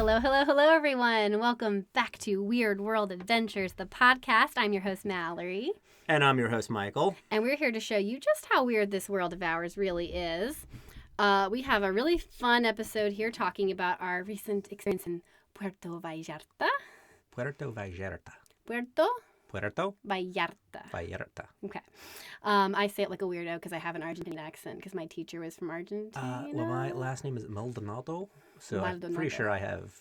Hello, hello, hello, everyone. Welcome back to Weird World Adventures, the podcast. I'm your host, Mallory. And I'm your host, Michael. And we're here to show you just how weird this world of ours really is. We have a really fun episode here talking about our recent experience in Puerto Vallarta. Puerto Vallarta. Puerto Puerto Vallarta. Vallarta. Okay. I say it like a weirdo because I have an Argentine accent because my teacher was from Argentina. Well, my last name is Maldonado, so Maldonado. I'm pretty sure I have,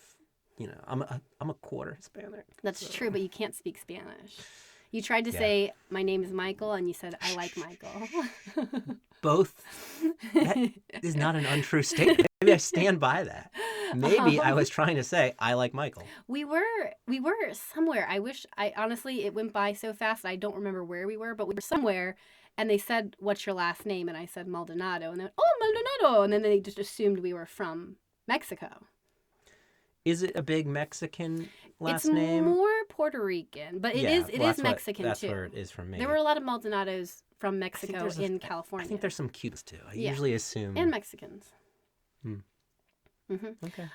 I'm a quarter Hispanic. That's true, but you can't speak Spanish. You tried to say, my name is Michael, and you said, I like Michael. Both. That is not an untrue statement. Maybe I stand by that. Maybe I was trying to say, I like Michael. We were somewhere. Honestly, it went by so fast, I don't remember where we were, but we were somewhere, and they said, what's your last name? And I said, Maldonado. And they went, oh, Maldonado. And then they just assumed we were from Mexico. Is it a big Mexican last name? It's more Puerto Rican, but it is Mexican, that's too. That's where it is from me. There were a lot of Maldonados from Mexico in California. I think there's some Cubans, too. I usually assume. And Mexicans. Mm-hmm. Okay.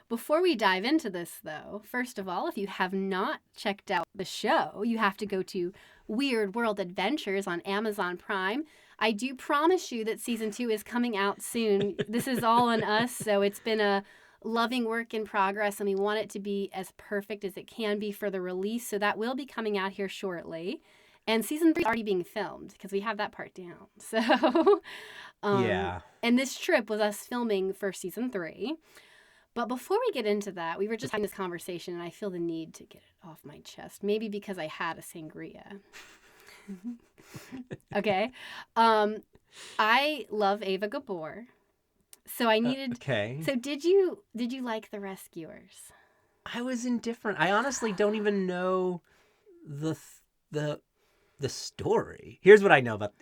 Before we dive into this, though, first of all, if you have not checked out the show, you have to go to Weird World Adventures on Amazon Prime. I do promise you that season 2 is coming out soon. This is all on us, so it's been a loving work in progress, and we want it to be as perfect as it can be for the release, so that will be coming out here shortly. And season 3 is already being filmed because we have that part down. So, yeah. And this trip was us filming for season 3. But before we get into that, we were just having this conversation, and I feel the need to get it off my chest. Maybe because I had a sangria. Okay. I love Ava Gabor. So I needed. Okay. So did you like The Rescuers? I was indifferent. I honestly don't even know the story. Here's what I know about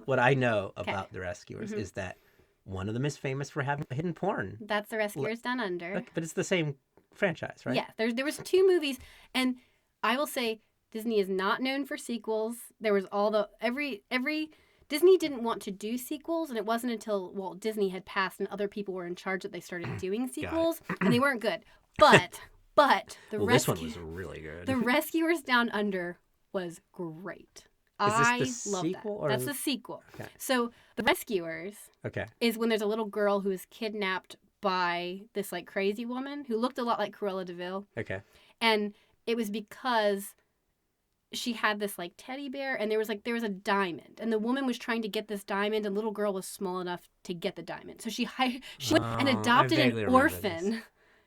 what I know about The Rescuers is that one of them is famous for having hidden porn. That's The Rescuers Down Under. But it's the same franchise, right? Yeah. There was 2 movies, and I will say Disney is not known for sequels. There was every Disney didn't want to do sequels, and it wasn't until Walt Disney had passed and other people were in charge that they started doing sequels, and they weren't good. But this one was really good. The Rescuers Down Under was great. Is this the love sequel? that. That's the sequel. Okay. So The Rescuers is when there's a little girl who is kidnapped by this like crazy woman who looked a lot like Cruella de Vil. Okay. And it was because she had this like teddy bear, and there was a diamond, and the woman was trying to get this diamond, and little girl was small enough to get the diamond, so she went and adopted an orphan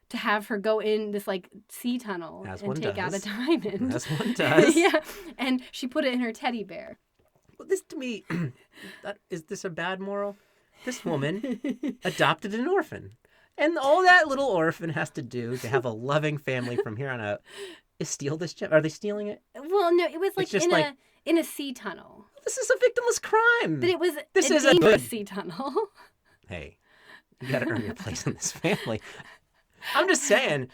to have her go in this like sea tunnel and take out a diamond. As one does. Yeah, and she put it in her teddy bear. Well, this to me, is this a bad moral? This woman adopted an orphan, and all that little orphan has to do to have a loving family from here on out is steal this gem. Are they stealing it? Well, no, it was like in a sea tunnel. This is a victimless crime. But it was a dangerous sea tunnel. Hey, you got to earn your place in this family. I'm just saying.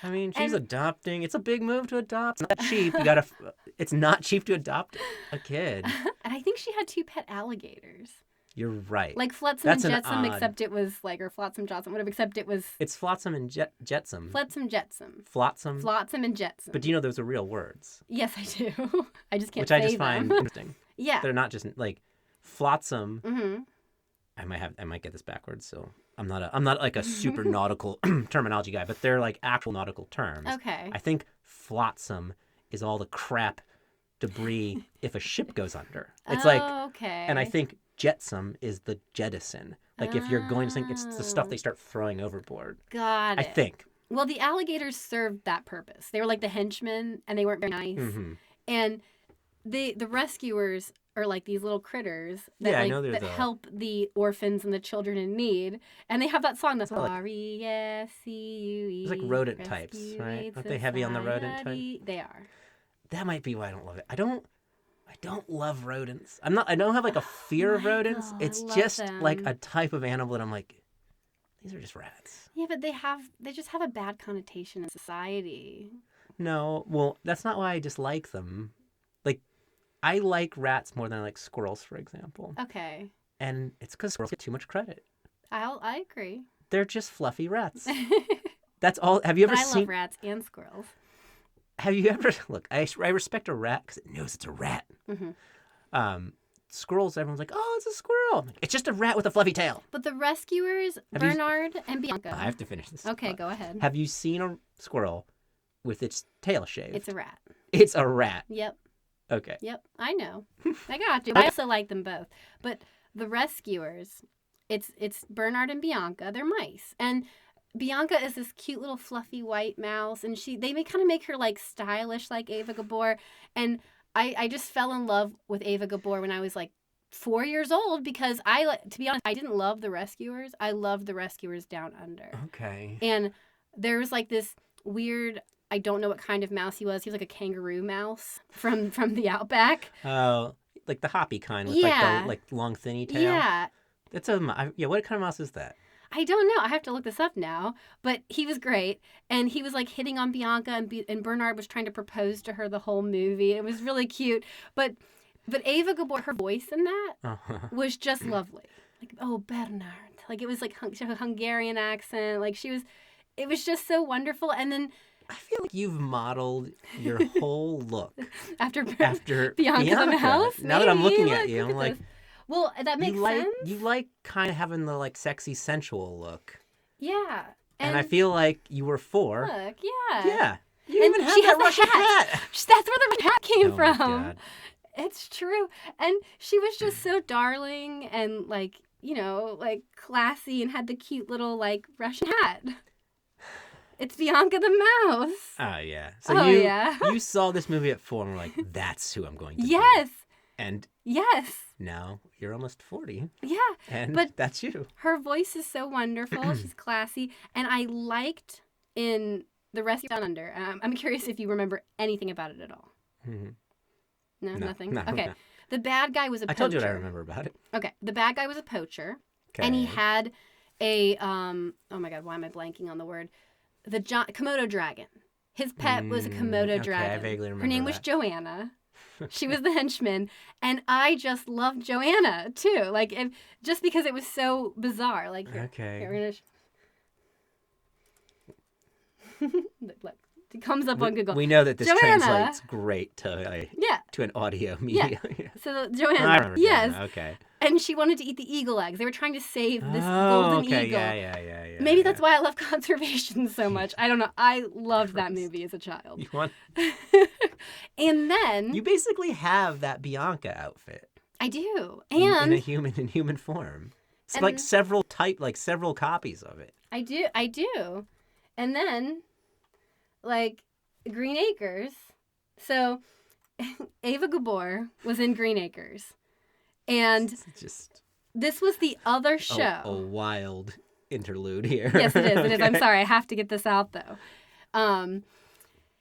I mean, she's adopting. It's a big move to adopt. It's not cheap. It's not cheap to adopt a kid. And I think she had 2 pet alligators. You're right. Like Flotsam and Jetsam, except it was like, or Flotsam Jetsam, whatever, except it was... It's Flotsam and Jetsam. Flotsam Jetsam. Flotsam and Jetsam. But do you know those are real words? Yes, I do. I just can't Which say I just them. find interesting. Yeah. They're not just like Flotsam. Mm-hmm. I might get this backwards, so I'm not like a super nautical terminology guy, but they're like actual nautical terms. Okay. I think Flotsam is all the crap, debris if a ship goes under. It's okay. And I think Jetsam is the jettison. Like if you're going to sink, it's the stuff they start throwing overboard. Got it. I think. Well, the alligators served that purpose. They were like the henchmen, and they weren't very nice. Mm-hmm. And the rescuers are like these little critters that help the orphans and the children in need. And they have that song that's R-E-S-C-U-E. It's like rodent types, right? Aren't they heavy on the rodent type? They are. That might be why I don't love it. I don't love rodents. I don't have like a fear of rodents. It's just like a type of animal that I'm like, these are just rats. Yeah, but they just have a bad connotation in society. No, well, that's not why I dislike them. Like, I like rats more than I like squirrels, for example. Okay. And it's because squirrels get too much credit. I agree. They're just fluffy rats. That's all. Have you ever But I seen? love rats and squirrels. Have you ever look? I respect a rat because it knows it's a rat. Squirrels, everyone's like, oh, it's a squirrel. It's just a rat with a fluffy tail. But the rescuers, Bernard and Bianca. I have to finish this. Okay, go ahead. Have you seen a squirrel with its tail shaved? It's a rat. It's a rat. Yep. Okay. Yep. I know. I got you. I also like them both. But the rescuers, it's Bernard and Bianca. They're mice. And Bianca is this cute little fluffy white mouse, and they kind of make her like stylish like Ava Gabor. And I just fell in love with Ava Gabor when I was like 4 years old because to be honest, I didn't love the rescuers. I loved the rescuers down under. Okay. And there was like this weird, I don't know what kind of mouse he was. He was like a kangaroo mouse from the outback. Oh, like the hoppy kind with like the long thinny tail. Yeah. What kind of mouse is that? I don't know. I have to look this up now. But he was great. And he was like hitting on Bianca and Bernard was trying to propose to her the whole movie. It was really cute. But Ava Gabor, her voice in that was just lovely. Like, oh, Bernard. Like it was like she had a Hungarian accent. Like it was just so wonderful. And then I feel like you've modeled your whole look after Bianca the mouse. Now that I'm looking at you, I'm like, well, that makes sense. You like kind of having the like sexy, sensual look. Yeah. And I feel like you were 4. Look, yeah. Yeah. You even have that Russian hat. That's where the hat came from. My God. It's true. And she was just so darling and like, like classy and had the cute little like Russian hat. It's Bianca the mouse. Oh, yeah. So you saw this movie at 4 and were like, that's who I'm going to be. Yes. And yes. Now you're almost 40. Yeah. And that's you. Her voice is so wonderful. She's classy. And I liked in The Rescue Down Under. I'm curious if you remember anything about it at all. Mm-hmm. No, nothing? No, okay. No. The bad guy was a poacher. I told you what I remember about it. Okay. The bad guy was a poacher. Okay. And he had a, oh my God, why am I blanking on the word? The Komodo dragon. His pet was a Komodo dragon. I vaguely remember Her name was Joanna. She was the henchman. And I just loved Joanna, too. Like, just because it was so bizarre. Like, here, we're going to... Look, it comes up on Google. We know that this Joanna, translates great to an audio media. Yeah. So Joanna, I remember yes. Joanna. Okay. And she wanted to eat the eagle eggs. They were trying to save this golden eagle. Yeah. Maybe that's why I love conservation so much. I don't know. I loved that movie as a child. You want? And then you basically have that Bianca outfit. I do, and in human form. It's like several copies of it. I do, and then like Green Acres. So Ava Gabor was in Green Acres. And this was the other show. A wild interlude here. Yes, it is. Okay. It is. I'm sorry. I have to get this out, though.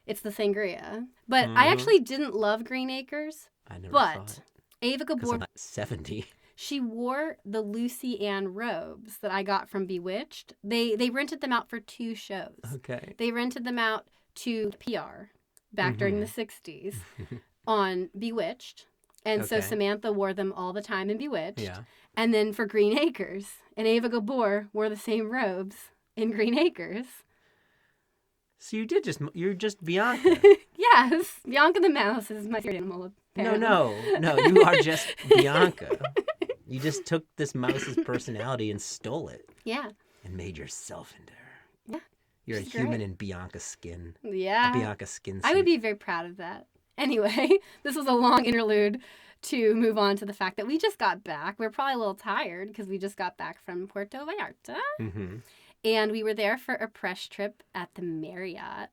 It's the sangria. But I actually didn't love Green Acres. I never saw it. Ava Gabor, I'm not 70. She wore the Lucy Ann robes that I got from Bewitched. They rented them out for 2 shows. Okay. They rented them out to PR back during the 60s on Bewitched. And so Samantha wore them all the time in Bewitched. Yeah. And then for Green Acres, and Ava Gabor wore the same robes in Green Acres. So you're just Bianca. Yes. Bianca the mouse is my favorite animal, apparently. No. You are just Bianca. You just took this mouse's personality and stole it. Yeah. And made yourself into her. Yeah. You're a human in Bianca's skin. Yeah. A Bianca skin suit. I would be very proud of that. Anyway, this was a long interlude to move on to the fact that we just got back. We're probably a little tired because we just got back from Puerto Vallarta. Mm-hmm. And we were there for a press trip at the Marriott.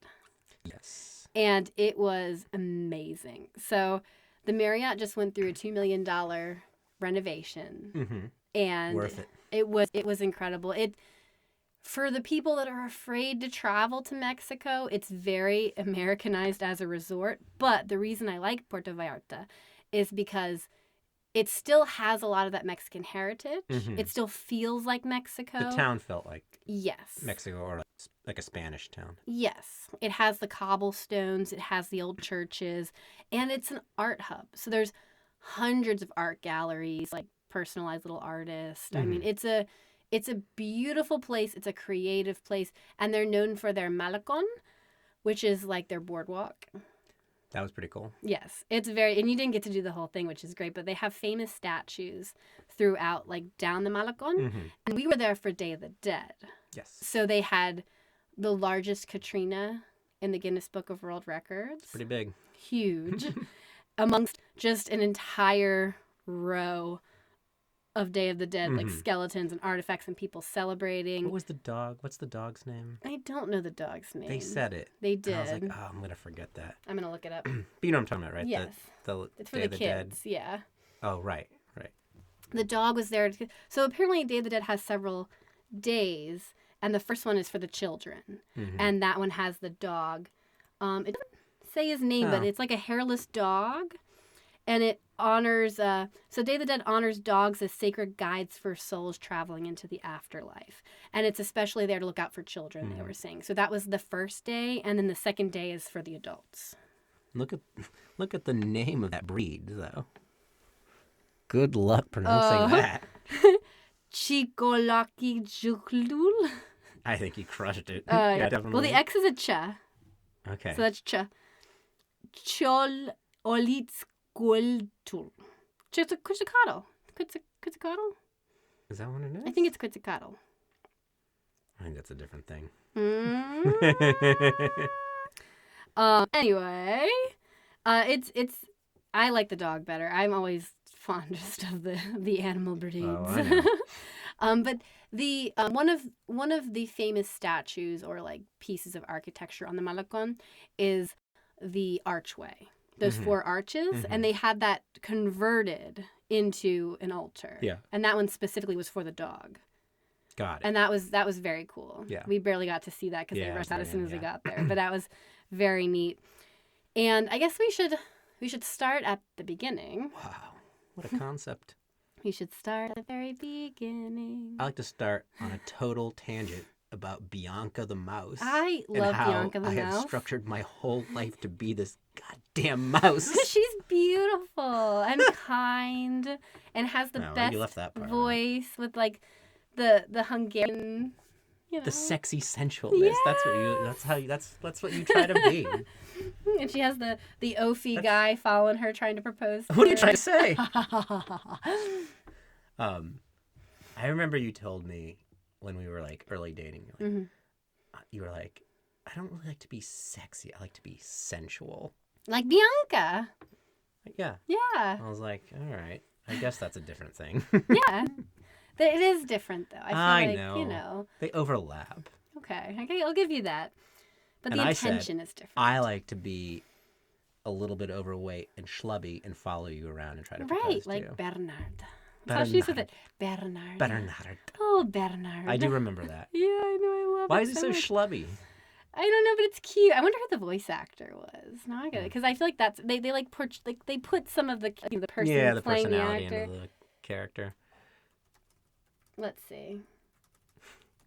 Yes. And it was amazing. So the Marriott just went through a $2 million renovation. Mm-hmm. And worth it. It was incredible. For the people that are afraid to travel to Mexico, it's very Americanized as a resort. But the reason I like Puerto Vallarta is because it still has a lot of that Mexican heritage. Mm-hmm. It still feels like Mexico. The town felt like yes, Mexico, or like a Spanish town. Yes. It has the cobblestones. It has the old churches. And it's an art hub. So there's hundreds of art galleries, like personalized little artists. Mm-hmm. I mean, It's a beautiful place. It's a creative place. And they're known for their malecon, which is like their boardwalk. That was pretty cool. Yes. It's very, and you didn't get to do the whole thing, which is great, but they have famous statues throughout, like down the malecon. Mm-hmm. And we were there for Day of the Dead. Yes. So they had the largest Katrina in the Guinness Book of World Records. It's pretty big. Huge. Amongst just an entire row of Day of the Dead, like skeletons and artifacts and people celebrating. What was the dog? What's the dog's name? I don't know the dog's name. They said it. They did. And I was like, oh, I'm going to forget that. I'm going to look it up. But you know what I'm talking about, right? Yes. It's for Day the of the Dead. kids. Yeah. Oh, right. The dog was there. So apparently Day of the Dead has several days, and the first one is for the children. Mm-hmm. And that one has the dog. It doesn't say his name, but it's like a hairless dog. And it honors, so Day of the Dead honors dogs as sacred guides for souls traveling into the afterlife. And it's especially there to look out for children, they were saying. So that was the first day, and then the second day is for the adults. Look at the name of that breed, though. Good luck pronouncing that. Chikolaki Juklul. I think you crushed it. Yeah, definitely. Well, the X is a cha. Okay. So that's cha. Chol Olitskultul. Quetzalcoatl. Quetzalcoatl? Is that what it is? I think it's Quetzalcoatl. I think that's a different thing. Anyway, it's. I like the dog better. I'm always fondest of the animal breeds. Oh, I know. But the one of the famous statues or like pieces of architecture on the Malecon is the archway. Those four arches, and they had that converted into an altar. Yeah. And that one specifically was for the dog. Got it. And that was very cool. Yeah. We barely got to see that because they rushed out as soon as we yeah. got there. But that was very neat. And I guess we should start at the beginning. Wow. What a concept. We should start at the very beginning. I like to start on a total tangent about Bianca the mouse. I love Bianca the mouse. I mouse. have structured my whole life to be this goddamn mouse. She's beautiful and kind and has the You best left that part voice with like the Hungarian, you know. The sexy sensualness. Yes. That's what you try to be. And she has the Ophi guy following her trying to propose to What are you her. trying to say? I remember you told me when we were like early dating, you were like, I don't really like to be sexy. I like to be sensual. Like Bianca. Yeah. Yeah. I was like, all right. I guess that's a different thing. Yeah. It is different though. I feel like, know. you know. They overlap. Okay, I'll give you that. But And the I said, intention is different. I like to be a little bit overweight and schlubby and follow you around and try to propose to like you. Bernard. That's how she said it. Bernard. Bernard. Oh, Bernard. I do remember that. Yeah, I know. I love it. Why is he so much. schlubby? I don't know, but it's cute. I wonder who the voice actor was. No, I get it because I feel like that's they like they put some of the person the playing the personality actor. into the character. Let's see.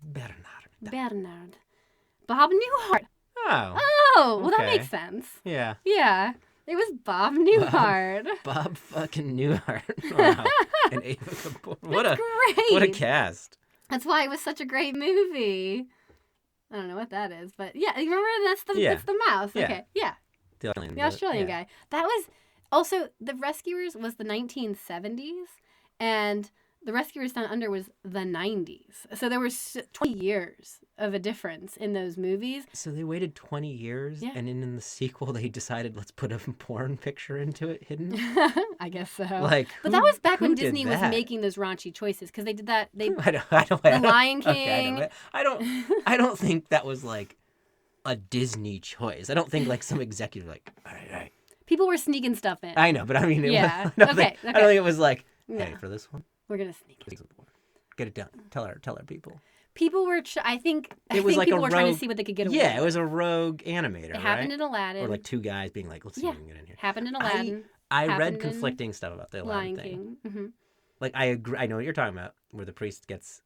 Bernard. Bernard. Bob Newhart. Oh. Oh, well that Okay. makes sense. Yeah. Yeah, it was Bob Newhart. Bob fucking Newhart. Wow. And Ava Kapoor. Great. What a cast. That's why it was such a great movie. I don't know what that is, but yeah, you remember that's the mouse. Yeah. Okay, yeah, The the Australian guy. That was also The Rescuers was the 1970s, and The Rescuers Down Under was the 90s. So there was 20 years of a difference in those movies. So they waited 20 years, Yeah. and in the sequel they decided let's put a porn picture into it hidden. I guess so. Like, but that was back who when did Disney was that? making those raunchy choices because they did that. They I don't. The Lion Okay, King. I don't think that was like a Disney choice. I don't think like some executive like, all right. People were sneaking stuff in. I know, but I mean, Yeah. I don't Okay, think it was like, hey, No. for this one, We're gonna sneak it. get it done. Tell our people. People were. I think was like people a were trying rogue- to see what they could get away. Yeah, it with. was a rogue animator, It happened right? in Aladdin. Or like two guys being like, let's see Yeah. what we can get in here. Happened in Aladdin. I read happened in conflicting stuff about the Aladdin Lion thing. King. Mm-hmm. Like I agree. I know what you're talking about, where the priest gets,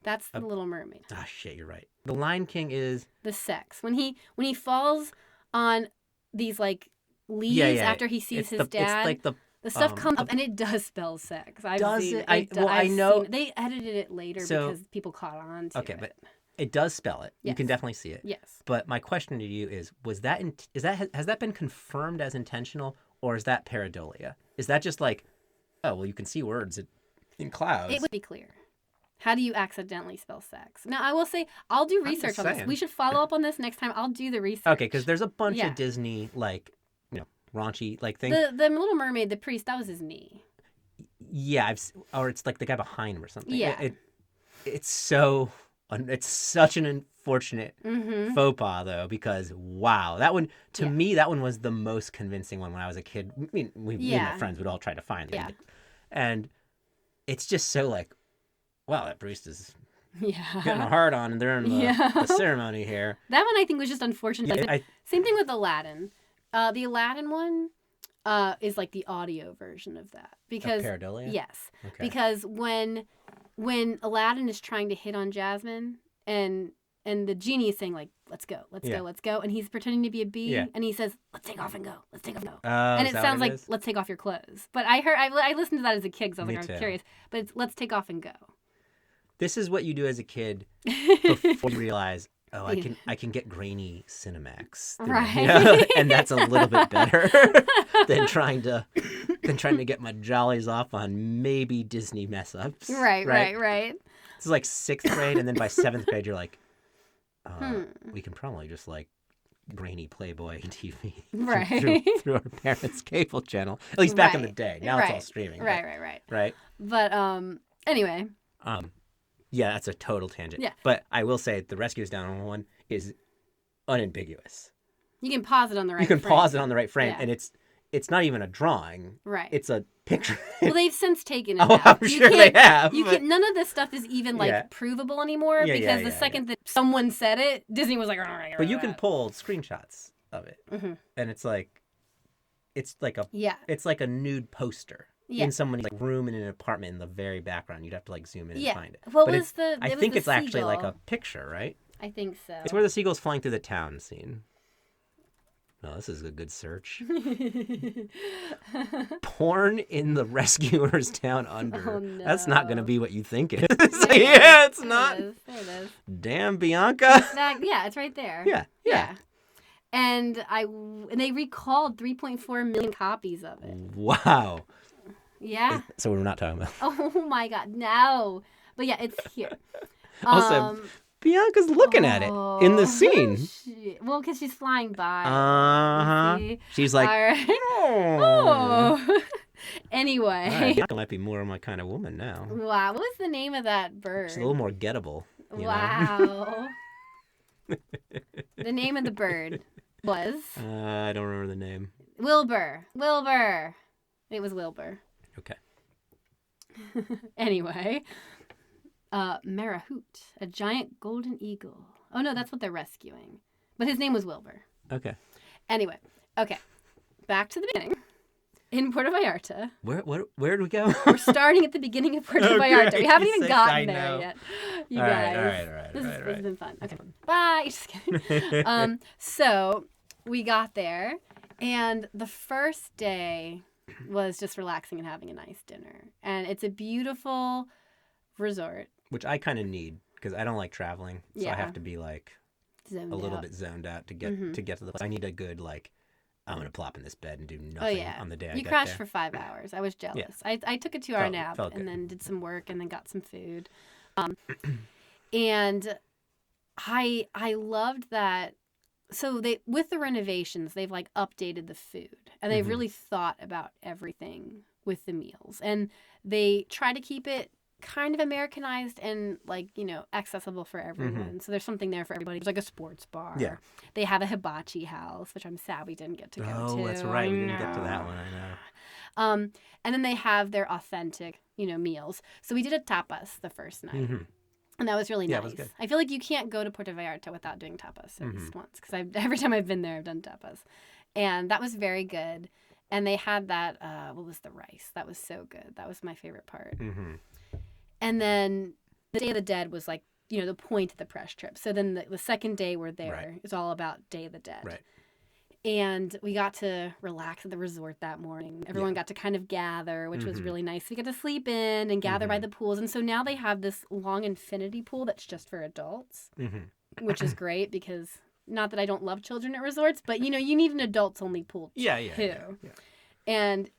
That's the Little Mermaid. ah, shit, you're right. The Lion King is The sex when he falls on these like leaves after he sees it's his the, dad. It's like the The stuff comes up and it does spell sex. I've Does seen it? I know. They edited it later because people caught on to it. But it does spell it. Yes. You can definitely see it. Yes. But my question to you is has that been confirmed as intentional, or is that pareidolia? Is that just like, oh, well, you can see words in clouds? It would be clear. How do you accidentally spell sex? Now, I will say, I'll do research on this. We should follow up on this next time. I'll do the research. Okay, because there's a bunch of Disney, like, raunchy, like, things. The Little Mermaid, the priest, that was his knee. Yeah, or it's like the guy behind him or something. Yeah. It's such an unfortunate faux pas, though, because, wow, that one, to me, that one was the most convincing one when I was a kid. I mean, me and my friends would all try to find it. Yeah. And it's just so like, wow, that priest is getting a hard on during the ceremony here. That one I think was just unfortunate. Same thing with Aladdin. The Aladdin one is like the audio version of that. Because pareidolia? Yes. Okay. Because when Aladdin is trying to hit on Jasmine and the genie is saying like, let's go, and he's pretending to be a bee and he says, let's take off and go. And it sounds like, let's take off your clothes. But I listened to that as a kid because I was curious. But it's let's take off and go. This is what you do as a kid before you realize, oh, I can get grainy Cinemax, right? And that's a little bit better than trying to get my jollies off on maybe Disney mess ups. Right. It's like 6th grade, and then by 7th grade, you're like, we can probably just like grainy Playboy TV through our parents' cable channel. At least back in the day. Now it's all streaming. Right. But anyway. Yeah, that's a total tangent. Yeah. But I will say the Rescuers Down one is unambiguous. You can pause it on the right frame. Pause it on the right frame, yeah. and it's not even a drawing. Right. It's a picture. Well, they've since taken it out. I'm sure they have. None of this stuff is even provable anymore because the second that someone said it, Disney was like, all right. But you can pull screenshots of it, and it's like a nude poster. In someone's room in an apartment in the very background. You'd have to zoom in and find it. I think it's actually like a picture, right? I think so. It's where the seagull's flying through the town scene. Oh, this is a good search. Porn in the Rescuers Down Under. Oh, no. That's not going to be what you think it is. It's not. There it is. Damn, Bianca. It's right there. Yeah. And they recalled 3.4 million copies of it. Wow. Yeah. So we're not talking about. Oh my God, no! But yeah, it's here. Also, Bianca's looking at it in the scene. Well, because she's flying by. She's like, all right. Oh. Anyway. All right, Bianca might be more of my kind of woman now. Wow, what was the name of that bird? She's a little more gettable. Wow. The name of the bird was. I don't remember the name. Wilbur. It was Wilbur. Okay. Anyway, Marriott, a giant golden eagle. Oh no, that's what they're rescuing. But his name was Wilbur. Okay. Anyway, okay. Back to the beginning. In Puerto Vallarta. Where do we go? We're starting at the beginning of Puerto Vallarta. We haven't even gotten there yet. You guys. All right. This has been fun. Okay. Bye. Just kidding. So we got there, and the first day was just relaxing and having a nice dinner. And it's a beautiful resort. Which I kind of need because I don't like traveling. So I have to be zoned a little out. Bit zoned out to get to the place. I need a good I'm going to plop in this bed and do nothing on the day I get there. You crashed for 5 hours. I was jealous. Yeah. I took a 2-hour nap and then did some work and then got some food. And I loved that. So with the renovations, they've updated the food and they've really thought about everything with the meals, and they try to keep it kind of Americanized and accessible for everyone. So there's something there for everybody. There's a sports bar. Yeah. They have a hibachi house, which I'm sad we didn't get to go to. Oh, that's right. We didn't get to that one. I know. And then they have their authentic, meals. So we did a tapas the first night. And that was really nice. It was good. I feel like you can't go to Puerto Vallarta without doing tapas at least once. Because every time I've been there, I've done tapas. And that was very good. And they had that, what was the rice? That was so good. That was my favorite part. And then the Day of the Dead was the point of the press trip. So then the second day we're there. It's all about Day of the Dead. Right. And we got to relax at the resort that morning. Everyone got to kind of gather, which was really nice. We got to sleep in and gather by the pools. And so now they have this long infinity pool that's just for adults, which is great because not that I don't love children at resorts, but, you need an adults-only pool too. Yeah. And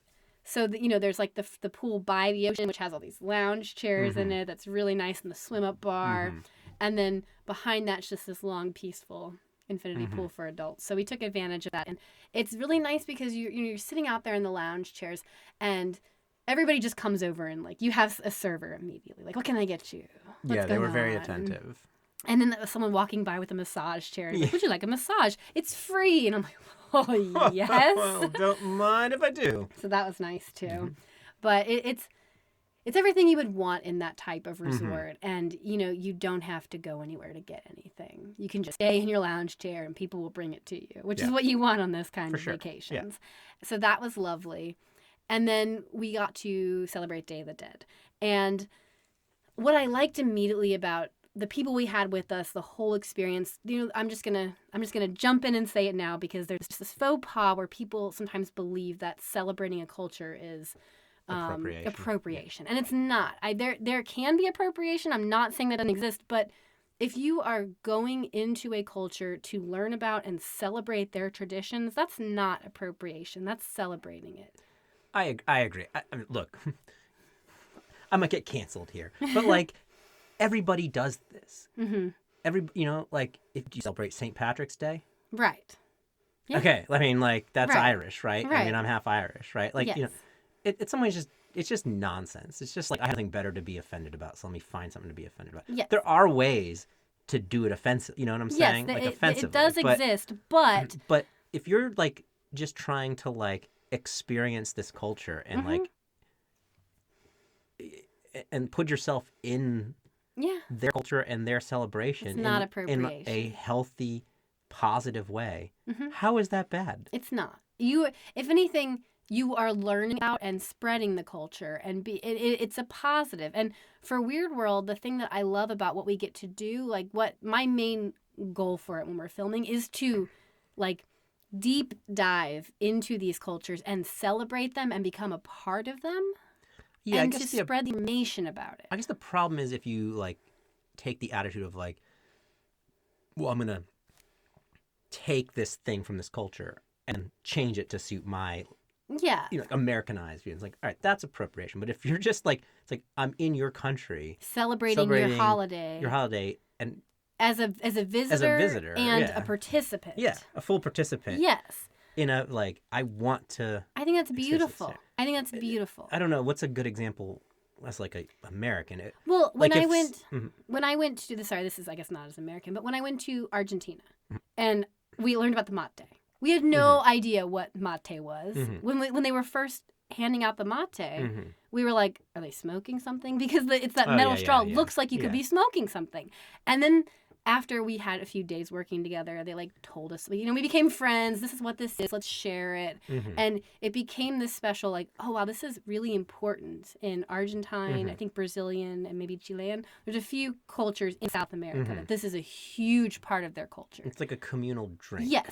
so, there's like the pool by the ocean, which has all these lounge chairs in it. That's really nice, and the swim-up bar. And then behind that's just this long, peaceful infinity pool for adults. So we took advantage of that, and it's really nice because you're sitting out there in the lounge chairs, and everybody just comes over and like you have a server immediately. Like, what can I get you? What's they were going very on? attentive. And then someone walking by with a massage chair. Like, would you like a massage? It's free. And I'm like, oh yes. Well, don't mind if I do. So that was nice too. But it's everything you would want in that type of resort. And, you don't have to go anywhere to get anything. You can just stay in your lounge chair and people will bring it to you, which is what you want on those kind of vacations. Yeah. So that was lovely. And then we got to celebrate Day of the Dead. And what I liked immediately about the people we had with us, the whole experience, I'm just gonna jump in and say it now because there's just this faux pas where people sometimes believe that celebrating a culture is appropriation. And it's not. There can be appropriation. I'm not saying that doesn't exist, but if you are going into a culture to learn about and celebrate their traditions, that's not appropriation. That's celebrating it. I agree. I mean, look, I'm gonna get canceled here, but like everybody does this. Like if you celebrate St. Patrick's Day, right? Yeah. Okay, I mean, like that's Right. Irish, right? Right. I mean, I'm half Irish, right? Like Yes. It's some ways it's just nonsense. It's just like I have nothing better to be offended about, so let me find something to be offended about. Yes. There are ways to do it offensive. You know what I'm saying? Yes, like it offensively. does exist, but But if you're like just trying to like experience this culture and like and put yourself in their culture and their celebration It's not in appropriation. a healthy, positive way, how is that bad? it's not. If anything, you are learning about and spreading the culture, and it's a positive. And for Weird World, the thing that I love about what we get to do, like what my main goal for it when we're filming is to like deep dive into these cultures and celebrate them and become a part of them. Yeah, and I guess to spread the information about it. I guess the problem is if you like take the attitude of like, well, I'm gonna take this thing from this culture and change it to suit my like Americanized view. It's like, all right, that's appropriation. But if you're just like, it's like I'm in your country Celebrating your holiday, and as a visitor and yeah. a participant. Yeah, a full participant. Yes. In a like, I want to. I think that's beautiful. I think that's beautiful. I don't know what's a good example as like a American. Well, when like I went to this is I guess not as American, but when I went to Argentina and we learned about the mate. We had no idea what mate was. When they were first handing out the mate, we were like, are they smoking something? Because it's that metal straw. It looks like you could be smoking something. And then after we had a few days working together, they like told us, we became friends. This is what this is. Let's share it. And it became this special, like, oh, wow, this is really important in Argentine, I think Brazilian, and maybe Chilean. There's a few cultures in South America that this is a huge part of their culture. It's like a communal drink. Yes.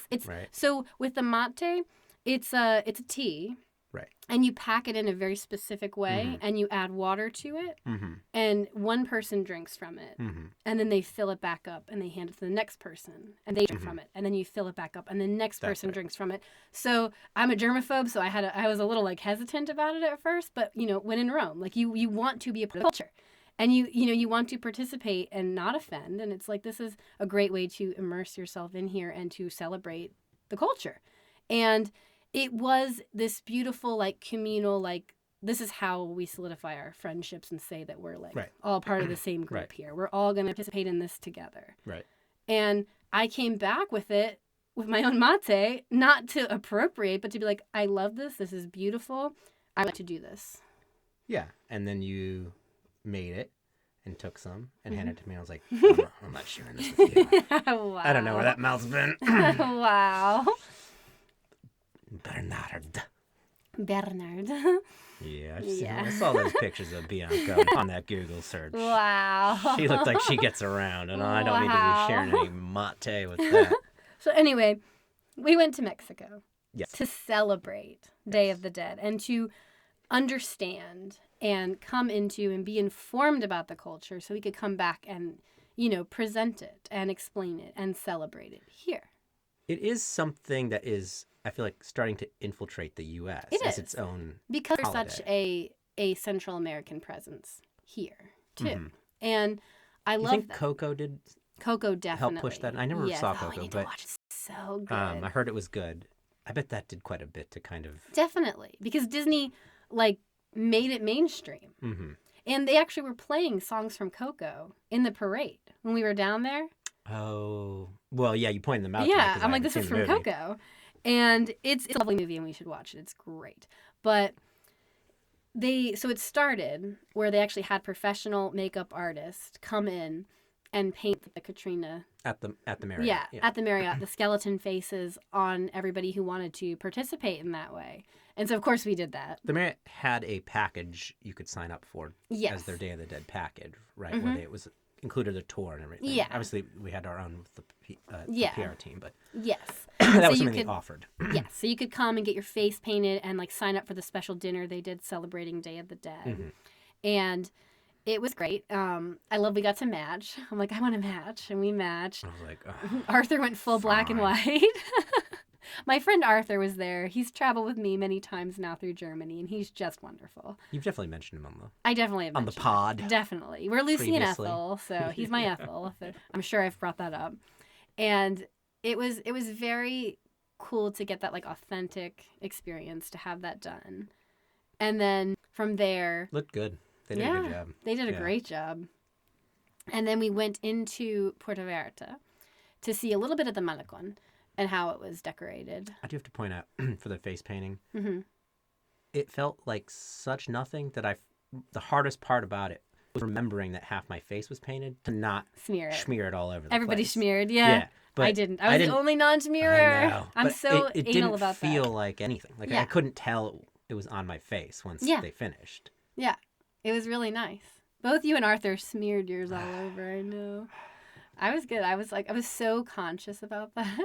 So with the mate, it's a tea. Right. And you pack it in a very specific way, and you add water to it, and one person drinks from it, and then they fill it back up, and they hand it to the next person, and they drink from it, and then you fill it back up, and the next person drinks from it. So I'm a germaphobe, so I was a little like hesitant about it at first, but when in Rome, like you want to be a part of the culture, and you want to participate and not offend, and it's like this is a great way to immerse yourself in here and to celebrate the culture, and it was this beautiful, like, communal, like, this is how we solidify our friendships and say that we're, like, all part of the same group here. We're all going to participate in this together. Right. And I came back with it, with my own mate, not to appropriate, but to be like, I love this. This is beautiful. I want to do this. Yeah. And then you made it and took some and handed it to me. I was like, I'm not sharing this with you. Wow. I don't know where that mouth's been. Wow. Bernard. Yeah, I saw those pictures of Bianca on that Google search. Wow. She looked like she gets around, and I don't need to be sharing any mate with that. So anyway, we went to Mexico Yes. to celebrate Day of the Dead and to understand and come into and be informed about the culture so we could come back and, present it and explain it and celebrate it here. It is something that is, I feel like, starting to infiltrate the U.S. It as is. its own Because there's holiday. such a Central American presence here, too. Mm-hmm. And I You love think that. Coco did Coco definitely. help push that? I never saw Coco, we need but to watch it. So good. I heard it was good. I bet that did quite a bit to kind of... Definitely. Because Disney, made it mainstream. Mm-hmm. And they actually were playing songs from Coco in the parade when we were down there. Oh, well, yeah, you pointed them out. To me Yeah, 'cause I'm I like, haven't this seen is the from movie. Coco. And it's a lovely movie and we should watch it. It's great. But so it started where they actually had professional makeup artists come in and paint the Katrina. At the Marriott. Yeah, at the Marriott, the skeleton faces on everybody who wanted to participate in that way. And so, of course, we did that. The Marriott had a package you could sign up for Yes. as their Day of the Dead package, right? Where it was included a tour and everything. Yeah. Obviously, we had our own with the PR team, but Yes. that So was you something could- they offered. Yes, so you could come and get your face painted and sign up for the special dinner they did celebrating Day of the Dead. Mm-hmm. And it was great. I love we got to match. I'm like, I want to match. And we matched. I was like, oh, Arthur went full black and white. My friend Arthur was there. He's traveled with me many times now through Germany, and he's just wonderful. you've definitely mentioned him on the... I definitely have On the mentioned pod. it. Definitely. We're Lucy and Previously. Ethel, so he's my Ethel. I'm sure I've brought that up. And it was very cool to get that authentic experience, to have that done. And then from there, Looked good. They did a good job. they did a Yeah. great job. And then we went into Puerto Vallarta to see a little bit of the Malecon and how it was decorated. I do have to point out for the face painting, Mm-hmm. it felt like such nothing that the hardest part about it was remembering that half my face was painted to not Smear it. smear it all over the Everybody place. smeared, yeah. But I didn't. I was the only I non-smearer. know, I'm but so it anal didn't about feel that. like anything. Like Yeah. I couldn't tell it was on my face once Yeah. they finished. Yeah, it was really nice. Both you and Arthur smeared yours all over. I know. I was good. I was so conscious about that.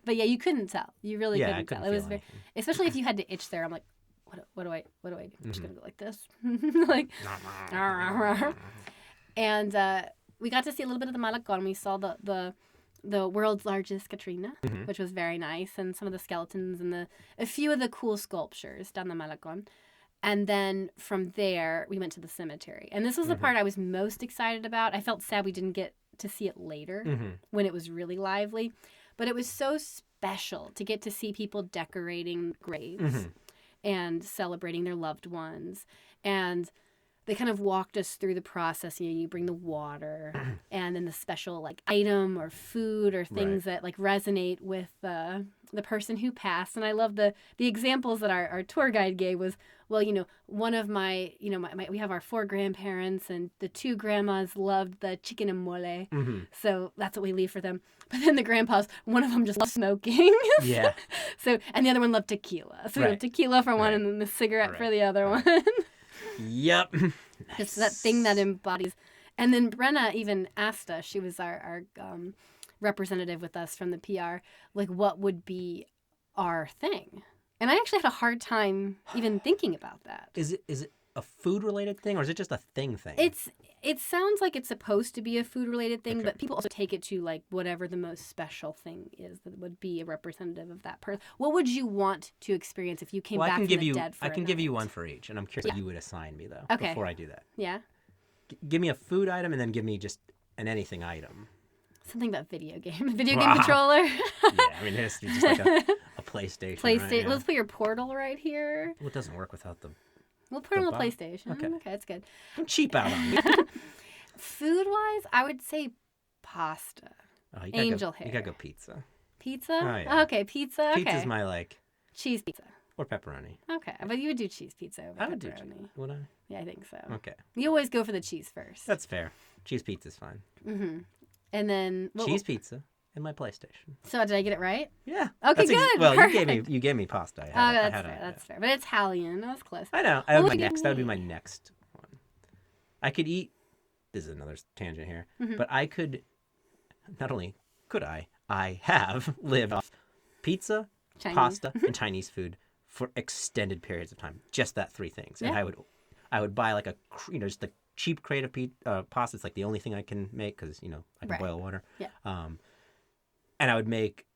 But yeah, you couldn't tell. You really Yeah, couldn't I couldn't tell. It feel was anything. especially if you had to itch there. I'm like, what do I do? I'm just gonna go like this, and we got to see a little bit of the Malecon. We saw the world's largest Katrina, which was very nice, and some of the skeletons and a few of the cool sculptures down the Malecon. And then from there, we went to the cemetery. And this was the part I was most excited about. I felt sad we didn't get to see it later when it was really lively. But it was so special to get to see people decorating graves and celebrating their loved ones. And they kind of walked us through the process. You bring the water and then the special item or food or things that resonate with the person who passed. And I love the examples that our tour guide gave was, well, one of my we have our 4 grandparents and the 2 grandmas loved the chicken and mole. So that's what we leave for them. But then the grandpas, one of them just loved smoking. Yeah. So, and the other one loved tequila. So we have tequila for one and then the cigarette for the other one. Yep. It's that thing that embodies. And then Brenna even asked us, she was our representative with us from the PR, what would be our thing? And I actually had a hard time even thinking about that. Is it a food related thing or is it just a thing? It sounds like it's supposed to be a food related thing, but people also take it to whatever the most special thing is that would be a representative of that person. What would you want to experience if you came back from the dead for I can a give you night? one for each, and I'm curious what you would assign me though. Okay. Before I do that, Yeah. Give me a food item and then give me just an anything item. Something about video game controller. Yeah, I mean it's just like a PlayStation. PlayStation. Right? Yeah. Let's put your Portal right here. Well, it doesn't work without the. We'll put it on the box. PlayStation. Okay. Okay, that's good. Don't cheap out on me. Food-wise, I would say pasta. Oh, you gotta Angel go, hair. You gotta go pizza. Pizza? Oh, yeah. Okay, pizza. Okay. Pizza's my Cheese pizza. or pepperoni. Okay, but you would do cheese pizza over I would do. pepperoni. Would I? Yeah, I think so. Okay, You always go for the cheese first. that's fair. Cheese pizza's fine. Mm-hmm. And then Cheese pizza and my PlayStation. So did I get it right? Yeah. Okay, That's good. Well, Perfect. you gave me pasta. I Oh, had, that's I had fair. a, That's fair. But Italian. That was close. I know. What would That you would be need? my next one. I could eat. This is another tangent here, Mm-hmm. but I could. Not only could I have lived off pizza, Chinese. pasta, and Chinese food for extended periods of time. Just that 3 things. And Yeah. I would buy like just a cheap crate of pasta. It's like the only thing I can make because, I can Right. boil water. Yeah. And I would make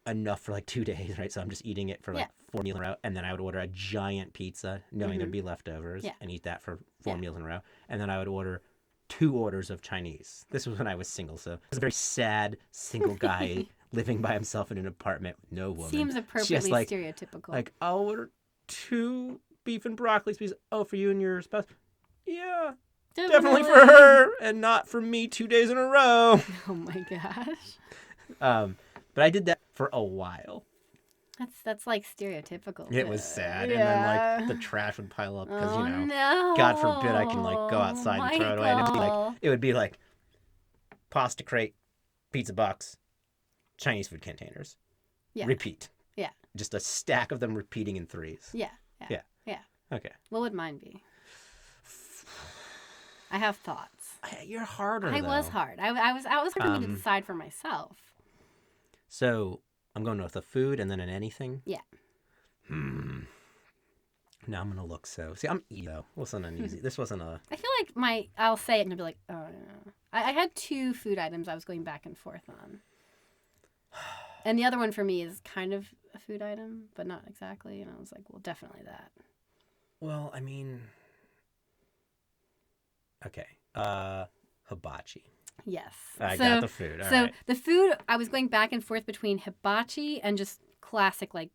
enough for like 2 days, right? So I'm just eating it for like Yeah. 4 meals in a row. And then I would order a giant pizza, knowing there'd be leftovers, Yeah. and eat that for 4 meals in a row. And then I would order 2 orders of Chinese. This was when I was single. So I was a very sad single guy living by himself in an apartment with no woman. Seems appropriately Just stereotypical. like, I'll order 2 beef and broccoli, please. Oh, for you and your spouse? Yeah. Definitely for her and not for me 2 days in a row. Oh my gosh. But I did that for a while. That's like stereotypical. It was sad. Yeah. And then the trash would pile up because, no. God forbid I can go outside and throw it away. And it would be like pasta crate, pizza box, Chinese food containers. Yeah. Repeat. Yeah. Just a stack of them repeating in 3s. Yeah. Okay. What would mine be? I have thoughts. You're harder, I though. was hard. I was hard for me to decide for myself. So I'm going with a food and then an anything? Yeah. Now I'm going to look so. See, I'm easy, though. Wasn't an easy. This wasn't a. I feel like I'll say it and I'll be like, oh, no. I had 2 food items I was going back and forth on. And the other one for me is kind of a food item, but not exactly. And I was like, well, definitely that. Well, I mean. Okay. Hibachi. Yes. I got the food. All right. The food, I was going back and forth between hibachi and just classic, like,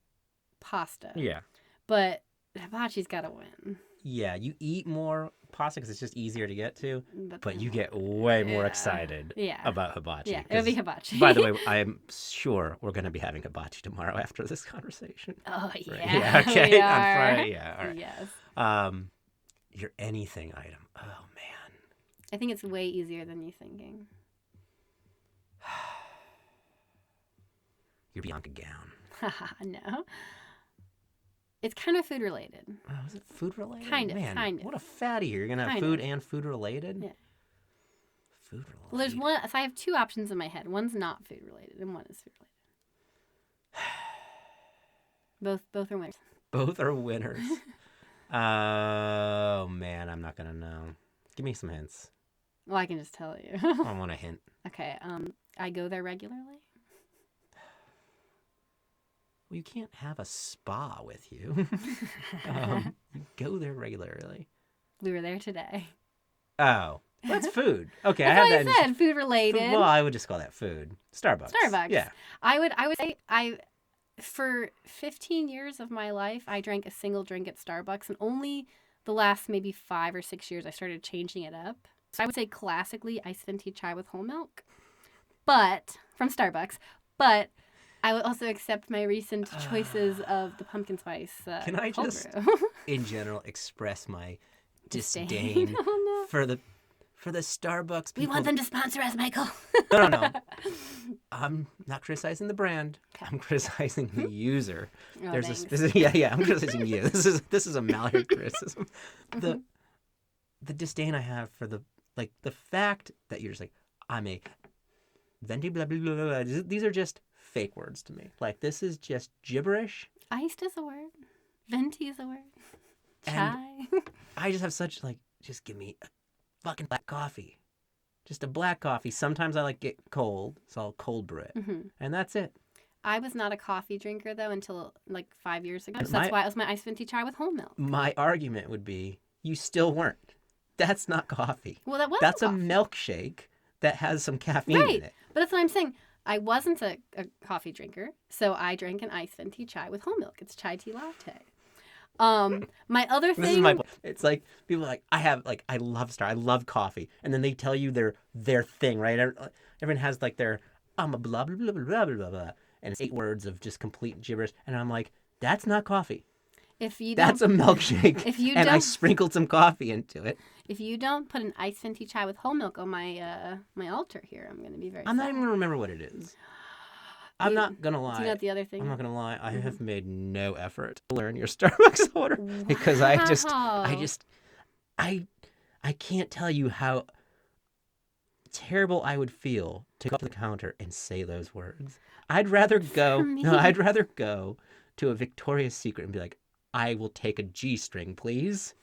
pasta. Yeah. But hibachi's got to win. Yeah, you eat more pasta because it's just easier to get to, but you get way more excited about hibachi. Yeah, it'll be hibachi. By the way, I'm sure we're going to be having hibachi tomorrow after this conversation. Oh, yeah. Right? Yeah, okay. We On are. Friday, yeah. All right. Yes. Your anything item. Oh, man. I think it's way easier than you thinking. Your Bianca gown. Haha, no. It's kind of food related. Oh, is it food related? Kind of, Man, kind of. what a fatty here. You're going to have Kind food of. and food related? Yeah. Food related. Well, there's one. So I have 2 options in my head. One's not food related, and one is food related. Both are winners. Both are winners. Oh, man, I'm not going to know. Give me some hints. Well, I can just tell you. I want a hint. Okay. I go there regularly. Well, you can't have a spa with you. You go there regularly. We were there today. Oh, that's food. Okay, That's I what have I that. said. Food related. Well, I would just call that food. Starbucks. Yeah. I would say for 15 years of my life, I drank a single drink at Starbucks, and only the last maybe 5 or 6 years I started changing it up. So I would say classically iced venti chai with whole milk, but from Starbucks. But I would also accept my recent choices of the pumpkin spice. Can I cold just, brew. in general, express my Disdain. disdain Oh, no. for the Starbucks people? We want them to sponsor us, Michael. No. I'm not criticizing the brand. Okay. I'm criticizing the user. Oh, There's thanks. a specific. Yeah. I'm criticizing you. This is a Mallory criticism. The disdain I have for the fact that you're just like, I'm a venti blah blah blah blah. These are just fake words to me. Like, this is just gibberish. Iced is a word. Venti is a word. Chai. I just have such just give me a fucking black coffee. Just a black coffee. Sometimes I like it cold, so I'll cold brew it. Mm-hmm. And that's it. I was not a coffee drinker, though, until 5 years ago. So that's why it was my iced venti chai with whole milk. My argument would be, you still weren't. That's not coffee. Well, that was That's a coffee. milkshake that has some caffeine Right. in it. But that's what I'm saying. I wasn't a coffee drinker, so I drank an iced venti chai with whole milk. It's chai tea latte. My other thing. This is my point. It's like people are like, I love coffee, and then they tell you their thing, right? Everyone has their I'm a blah blah blah blah blah blah blah, and it's 8 words of just complete gibberish, and I'm like, that's not coffee. That's a milkshake. And I sprinkled some coffee into it. If you don't put an iced venti chai with whole milk on my my altar here, I'm going to be very I'm sad. not even gonna remember what it is. I'm not gonna lie. Do you know what the other thing? I'm not gonna lie. I have made no effort to learn your Starbucks order because I can't tell you how terrible I would feel to go up to the counter and say those words. I'd rather go. For me. No, I'd rather go to a Victoria's Secret and be like, I will take a G-string, please,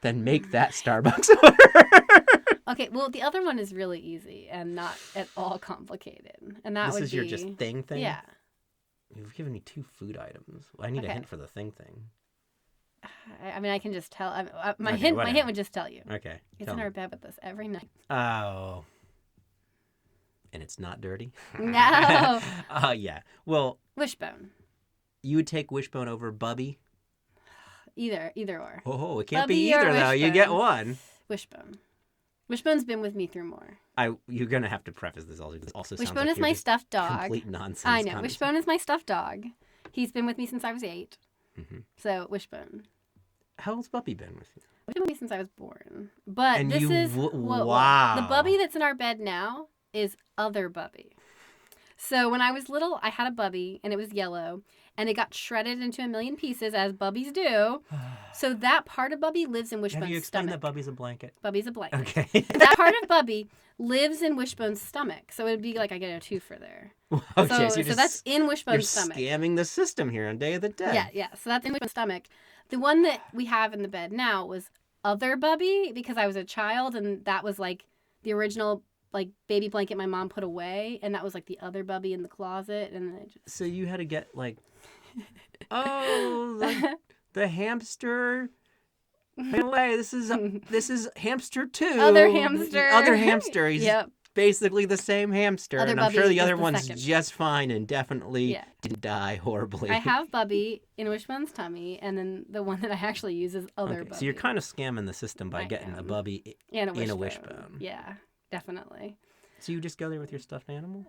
than make that Starbucks order. Okay, well, the other one is really easy and not at all complicated. And that This would is be... your just thing? Yeah. You've given me 2 food items. Well, I need a hint for the thing. I mean, I can just tell. My Okay, hint whatever. would just tell you. Okay. It's in our bed with us every night. Oh. And it's not dirty? No. Yeah. Well, Wishbone. you would take Wishbone over Bubby? Either or. Oh, it can't Bubby be either, or though. You Wishbone. get one. Wishbone. Wishbone's been with me through more. You're going to have to preface this also. This also sounds Wishbone like is you're my just stuffed dog. complete nonsense. I know. Wishbone is my stuffed dog. He's been with me since I was 8. Mm-hmm. So, Wishbone. How long's Bubby been with you? He's been with me since I was born. But And this you is... wow. The Bubby that's in our bed now is other Bubby. So when I was little, I had a Bubby, and it was yellow, and it got shredded into a million pieces, as Bubbies do. So that part of Bubby lives in Wishbone's Have you explained stomach. that Bubby's a blanket? Bubby's a blanket. Okay. That part of Bubby lives in Wishbone's stomach. So it would be like I get a 2 for there. Okay, So that's in Wishbone's stomach. You're scamming the system here on Day of the Dead. Yeah. So that's in Wishbone's stomach. The one that we have in the bed now was other Bubby because I was a child, and that was like the original like baby blanket my mom put away, and that was like the other Bubby in the closet, and then I just... So you had to get like, the hamster. By the way, this is hamster 2. Other hamster. Other hamster. He's Yep. basically the same hamster, Other and I'm sure Bubby the is other the one's second. just fine and definitely Yeah. didn't die horribly. I have Bubby in Wishbone's tummy, and then the one that I actually use is other Bubby. So you're kind of scamming the system by I getting a am. Bubby and in a Wishbone. Yeah, definitely. So you just go there with your stuffed animal?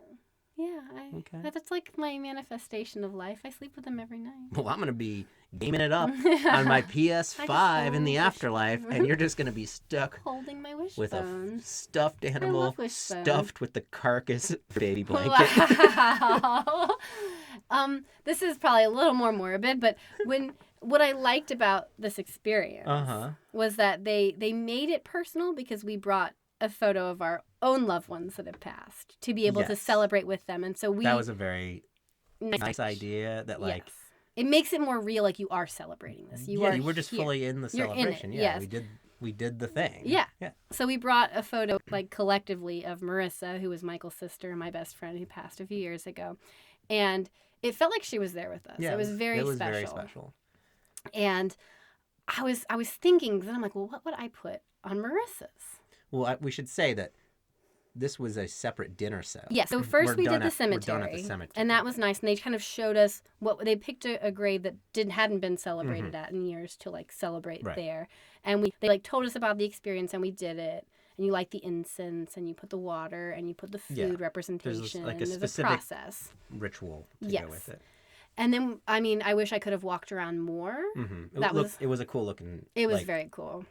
Yeah, Okay. That's like my manifestation of life. I sleep with them every night. Well, I'm going to be gaming it up on my PS5 in the hold afterlife, and you're just going to be stuck Holding my Wishbone. with a stuffed animal love Wishbone. stuffed with the carcass baby blanket. Wow. This is probably a little more morbid, but what I liked about this experience was that they made it personal because we brought a photo of our own loved ones that have passed to be able to Yes. celebrate with them. And so That was a very nice idea that, like... Yes. It makes it more real, like you are celebrating this. You were just here. fully in the You're in it, celebration. Yeah, yes. we did the thing. Yeah. Yeah. So we brought a photo, like, collectively of Marissa, who was Michael's sister and my best friend who passed a few years ago. And it felt like she was there with us. Yeah, it was very special. very special. And I was thinking, because I'm like, well, what would I put on Marissa's? Well, we should say that this was a separate dinner set. Yeah, so first We're we did done the at- cemetery. We're done at the cemetery. And that was nice. And they kind of showed us they picked a grave that hadn't been celebrated at in years to like celebrate Right. there. And they like told us about the experience and we did it. And you light the incense and you put the water and you put the food representation. like a There's specific- process. Ritual to Yes. go with it. And then, I mean, I wish I could have walked around more. Mm-hmm. That It was a cool looking. It was like, very cool.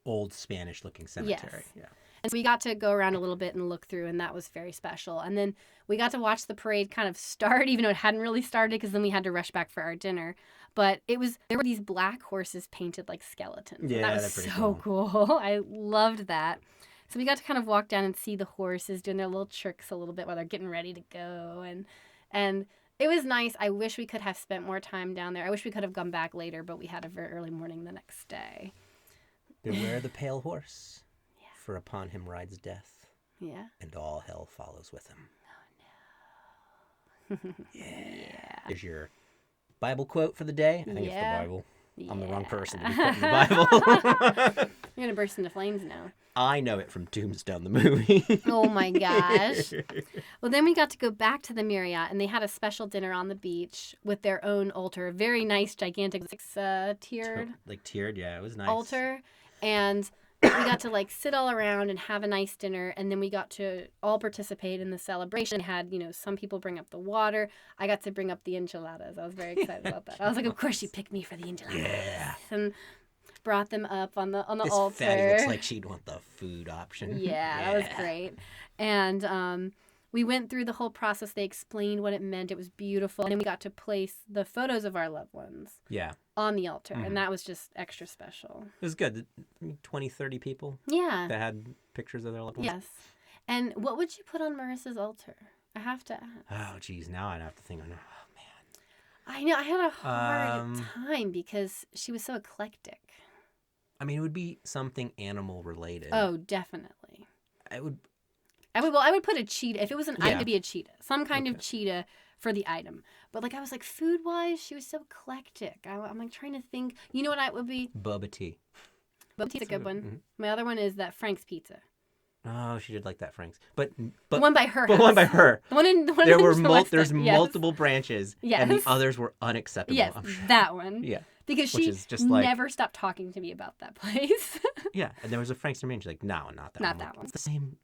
old Spanish looking cemetery. Yes. Yeah. And so we got to go around a little bit and look through, and that was very special. And then we got to watch the parade kind of start, even though it hadn't really started, because then we had to rush back for our dinner. But there were these black horses painted like skeletons. Yeah, and that was they're pretty so cool. I loved that. So we got to kind of walk down and see the horses doing their little tricks a little bit while they're getting ready to go. And it was nice. I wish we could have spent more time down there. I wish we could have gone back later, but we had a very early morning the next day. Beware the pale horse, for upon him rides death, Yeah. and all hell follows with him. Oh, no. Yeah. Here's your Bible quote for the day. I think it's the Yeah. Bible. I'm the wrong Yeah. person to be putting the Bible. You're going to burst into flames now. I know it from Tombstone, the movie. Oh my gosh. Well, then we got to go back to the Marriott, and they had a special dinner on the beach with their own altar. Very nice, gigantic, tiered Like tiered, yeah, it was nice. altar. And we got to like sit all around and have a nice dinner, and then we got to all participate in the celebration. Had, some people bring up the water. I got to bring up the enchiladas. I was very excited about that. I was like, of course you picked me for the enchiladas. Yeah. And brought them up on the This altar. fatty looks like she'd want the food option. Yeah, that was great. And we went through the whole process. They explained what it meant. It was beautiful. And then we got to place the photos of our loved ones Yeah. on the altar. Mhm. And that was just extra special. It was good. 20, 30 people Yeah. that had pictures of their loved ones. Yes. And what would you put on Marissa's altar? I have to ask. Oh, geez. Now I'd have to think. Oh, man. I know. I had a hard time because she was so eclectic. I mean, it would be something animal related. Oh, definitely. I would put a cheetah. If it was an item, it'd be a cheetah. Some kind of cheetah for the item. But like I was like, food wise, she was so eclectic. I'm like trying to think. You know what I would be? Boba tea. Boba tea's a good one. Mm-hmm. My other one is that Frank's pizza. Oh, she did like that Frank's, but the one by her. But house. One by her. There's multiple branches, and the others were unacceptable. Yes, I'm sure. that one. Yeah, because she never stopped talking to me about that place. Yeah, and there was a Frank's near me, and she's like, "No, not that. Not that one. It's the same.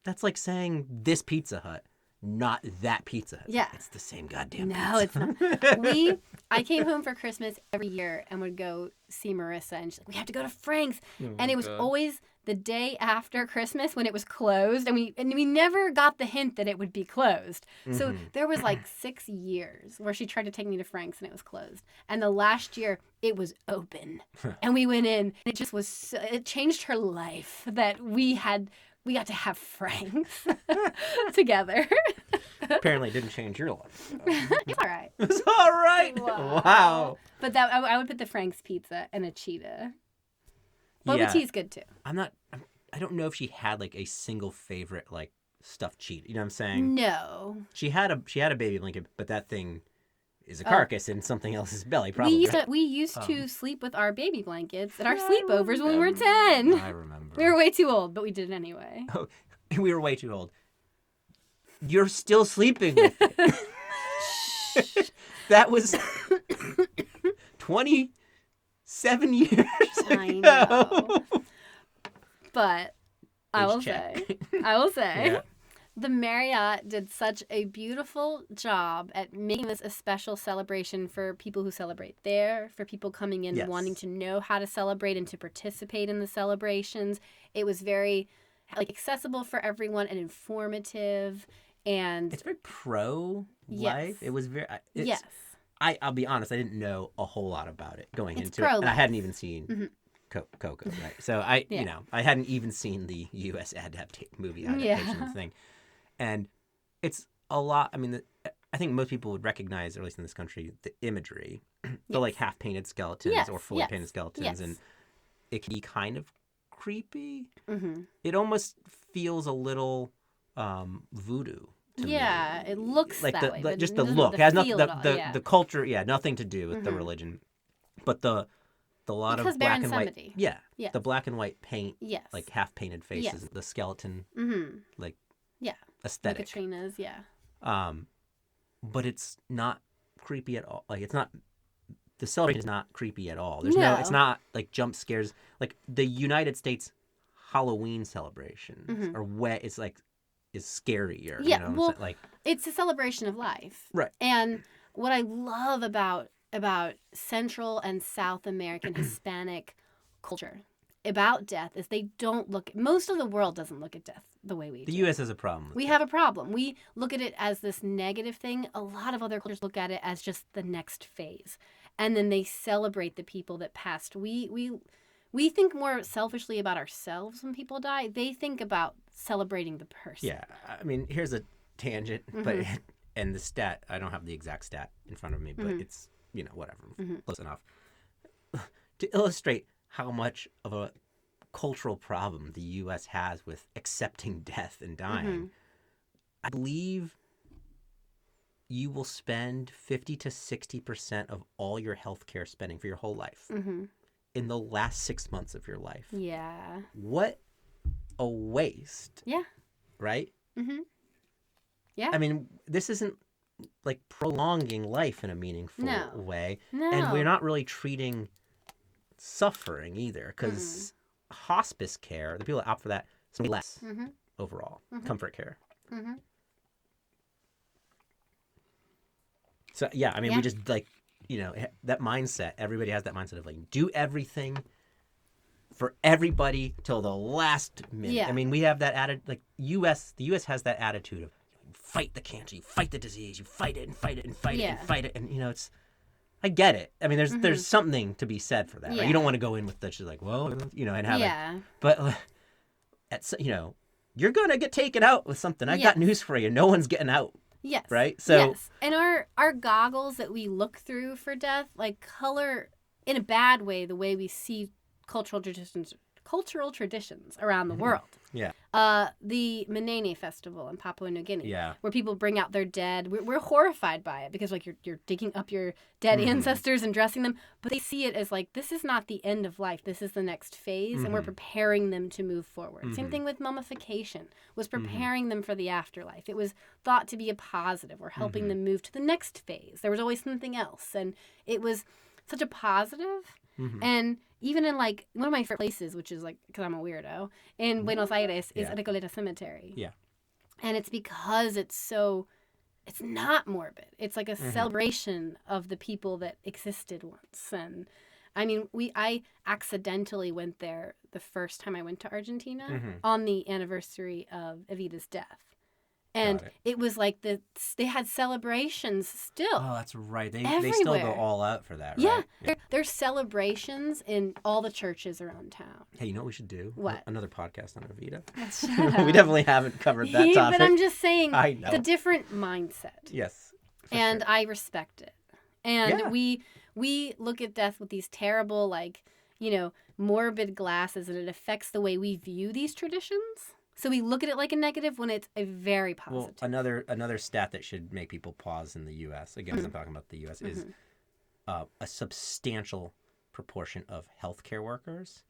That's like saying this Pizza Hut, not that Pizza Hut. Yeah, it's the same goddamn. No, pizza. It's not. I came home for Christmas every year and would go see Marissa, and she's like, "We have to go to Frank's," and it was always the day after Christmas when it was closed, and we never got the hint that it would be closed. Mm-hmm. So there was like 6 years where she tried to take me to Frank's and it was closed, and the last year it was open, and we went in. And it just was. It changed her life that we got to have Frank's together. Apparently, it didn't change your life. So. It's all right. It's all right. Wow. But I would put the Frank's pizza and a cheetah. Boba tea is good too. I don't know if she had like a single favorite like stuffed cheetah. You know what I'm saying? No. She had a baby blanket, but that thing is a carcass in something else's belly. Probably. We used to sleep with our baby blankets at our sleepovers when we were 10. I remember. We were way too old, but we did it anyway. Oh, we were way too old. You're still sleeping with it. That was 27 years ago. I know. But I will say, yeah. The Marriott did such a beautiful job at making this a special celebration for people who celebrate there, for people coming in wanting to know how to celebrate and to participate in the celebrations. It was very accessible for everyone and informative. And it's very pro-life. Yes. It was very... yes. I'll be honest, I didn't know a whole lot about it going into pro-life. it. And I hadn't even seen Coco, right? So I hadn't even seen the U.S. movie adaptation thing. And it's a lot... I mean, I think most people would recognize, or at least in this country, the imagery. The like half-painted skeletons or fully painted skeletons. And it can be kind of creepy. Mm-hmm. It almost feels a little voodoo. Yeah, it looks like that way. Just the look. It has nothing. The culture. Yeah, nothing to do with the religion. But the lot because of black and white. Yosemite. Yeah. The black and white paint. Yes. Like half painted faces. Yes. The skeleton. Mm-hmm. Like. Yeah. Aesthetic. The Katrinas. Yeah. But it's not creepy at all. Like it's not. The celebration is not creepy at all. There's no. It's not like jump scares. Like the United States Halloween celebration or wet. It's like. Is scarier. Yeah, you know well, like it's a celebration of life, right? And what I love about Central and South American Hispanic culture about death is they don't look. Most of the world doesn't look at death the way we do. The U.S. has a problem. We have a problem. We look at it as this negative thing. A lot of other cultures look at it as just the next phase, and then they celebrate the people that passed. We think more selfishly about ourselves when people die. They think about celebrating the person. Yeah. I mean, here's a tangent, but and the stat, I don't have the exact stat in front of me, but it's, whatever, close enough. To illustrate how much of a cultural problem the U.S. has with accepting death and dying, I believe you will spend 50 to 60% of all your healthcare spending for your whole life. In the last 6 months of your life. Yeah. What a waste. Yeah. Right? Mm-hmm. Yeah. I mean, this isn't like prolonging life in a meaningful way. No. And we're not really treating suffering either, because hospice care, the people that opt for that, is going to be less overall. Comfort care. So, yeah, I mean, we just like, that mindset, everybody has that mindset of like, do everything for everybody till the last minute. Yeah. I mean, we have that the U.S. has that attitude of fight the cancer, you fight the disease, you fight it and fight it and fight it and fight it. And, it's, I get it. I mean, there's something to be said for that. Right? You don't want to go in with the, just like, well, and have it. But, you're going to get taken out with something. I got news for you. No one's getting out. Yes. Right? So, yes. And our goggles that we look through for death, like color in a bad way the way we see cultural traditions around the world. Yeah. The Manene Festival in Papua New Guinea, Yeah. where people bring out their dead. We're horrified by it because like you're digging up your dead ancestors and dressing them, but they see it as like this is not the end of life. This is the next phase, and we're preparing them to move forward. Same thing with mummification, was preparing them for the afterlife. It was thought to be a positive. We're helping them move to the next phase. There was always something else, and it was such a positive. And even in like one of my favorite places, which is like because I'm a weirdo, in Buenos Aires is Recoleta Cemetery. Yeah. And it's because it's not morbid. It's like a celebration of the people that existed once. And I mean, I accidentally went there the first time I went to Argentina on the anniversary of Evita's death. And it was like they had celebrations still. Oh, that's right. They still go all out for that, right? Yeah. There's celebrations in all the churches around town. Hey, you know what we should do? What? Another podcast on Evita. We We definitely haven't covered that topic. But I'm just saying, I know. it's a different mindset. Yes. And sure. I respect it. And we look at death with these terrible, like, morbid glasses, and it affects the way we view these traditions. So we look at it like a negative when it's a very positive. Well, another stat that should make people pause in the U.S., again, as I'm talking about the U.S., is a substantial proportion of healthcare workers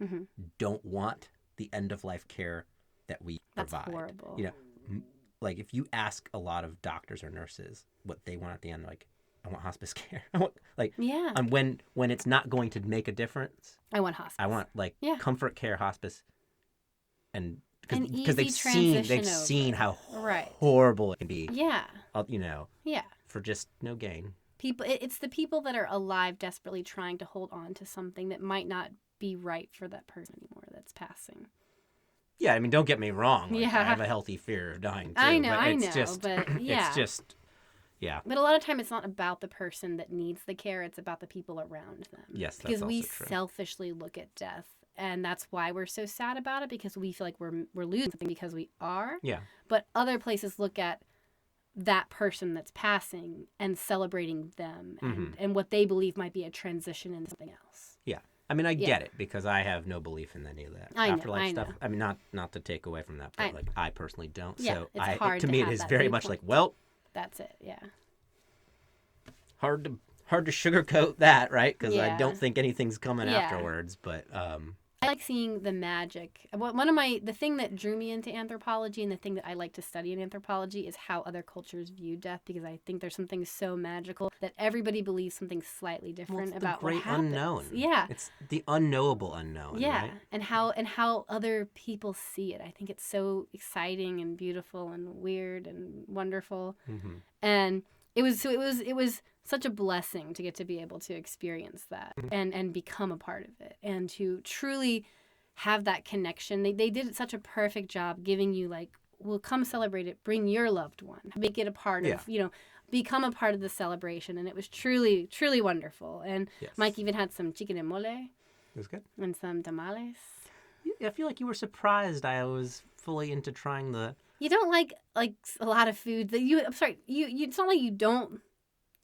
don't want the end-of-life care that we provide. That's horrible. Like if you ask a lot of doctors or nurses what they want at the end, like, I want hospice care. I want, and when it's not going to make a difference, I want hospice. I want comfort care, hospice, and because they've seen how horrible it can be. Yeah. For just no gain. It's the people that are alive desperately trying to hold on to something that might not be right for that person anymore that's passing. Yeah, I mean, don't get me wrong. I have a healthy fear of dying too. I know, but yeah. It's just, yeah. But a lot of time it's not about the person that needs the care, it's about the people around them. Yes, that's because also we true. Selfishly look at death. And that's why we're so sad about it, because we feel like we're losing something because we are. Yeah. But other places look at that person that's passing and celebrating them and what they believe might be a transition into something else. Yeah. I mean, I get it because I have no belief in any of that afterlife stuff. Know. I mean, not to take away from that, but I personally don't. Yeah, so it's hard to me, it is very much like, well, that's it. Yeah. Hard to sugarcoat that, right? Because I don't think anything's coming afterwards. But I like seeing the magic. The thing that drew me into anthropology and the thing that I like to study in anthropology is how other cultures view death, because I think there's something so magical that everybody believes something slightly different about what happens. The great unknown. Yeah. It's the unknowable unknown. Yeah. Right? And how other people see it. I think it's so exciting and beautiful and weird and wonderful. And it was such a blessing to get to be able to experience that and become a part of it and to truly have that connection. They did such a perfect job giving you well, come celebrate it, bring your loved one, make it a part of, become a part of the celebration. And it was truly, truly wonderful. And Mike even had some chicken and mole. It was good. And some tamales. I feel like you were surprised I was fully into trying the... You don't like a lot of food that you... I'm sorry. It's not like you don't...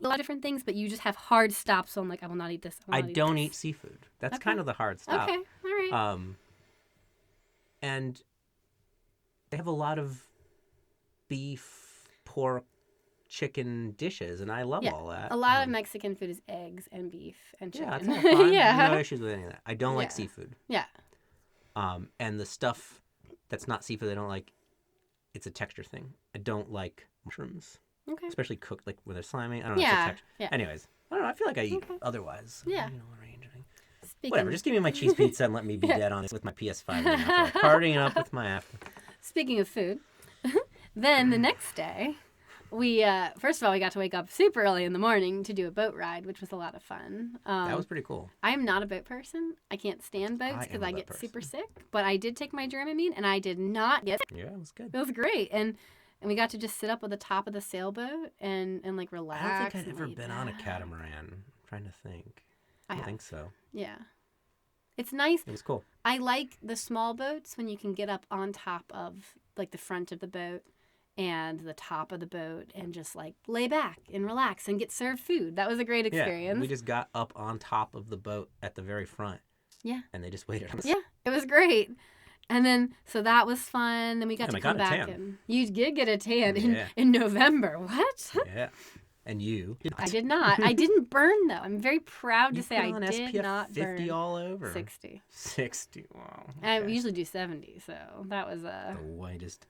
a lot of different things, but you just have hard stops on I will not eat this. I don't eat seafood. That's kind of the hard stop. Okay, all right. And they have a lot of beef, pork, chicken dishes, and I love all that. A lot of Mexican food is eggs and beef and chicken. Yeah, that's all fine. No issues with any of that. I don't like seafood. Yeah. And the stuff that's not seafood I don't like, it's a texture thing. I don't like mushrooms. Okay. Especially cooked, when they're slimy. I don't know. Yeah. It's a texture. Anyways, I don't know. I feel like I eat otherwise. Yeah. Whatever. Just give me my cheese pizza and let me be dead on it with my PS5. Partying up with my after. Speaking of food, then the next day, we first of all we got to wake up super early in the morning to do a boat ride, which was a lot of fun. That was pretty cool. I am not a boat person. I can't stand boats because I get super sick. But I did take my Dramamine and I did not get sick. Yeah, it was good. It was great. And we got to just sit up at the top of the sailboat and relax. I don't think I've ever been on a catamaran. I'm trying to think. I don't think so. Yeah. It's nice. It was cool. I like the small boats when you can get up on top of like the front of the boat and the top of the boat and just like lay back and relax and get served food. That was a great experience. Yeah, we just got up on top of the boat at the very front. Yeah. And they just waited on us. Yeah, it was great. And then, so that was fun. Then we got And to I come got a back tan. and you did get a tan Yeah. in November. What? Yeah. And you did not. I did not. I didn't burn though. I'm very proud to say I put on did SPF not 50 burn. all over. 60. 60. Wow. I okay. usually do 70, so that was The whitest.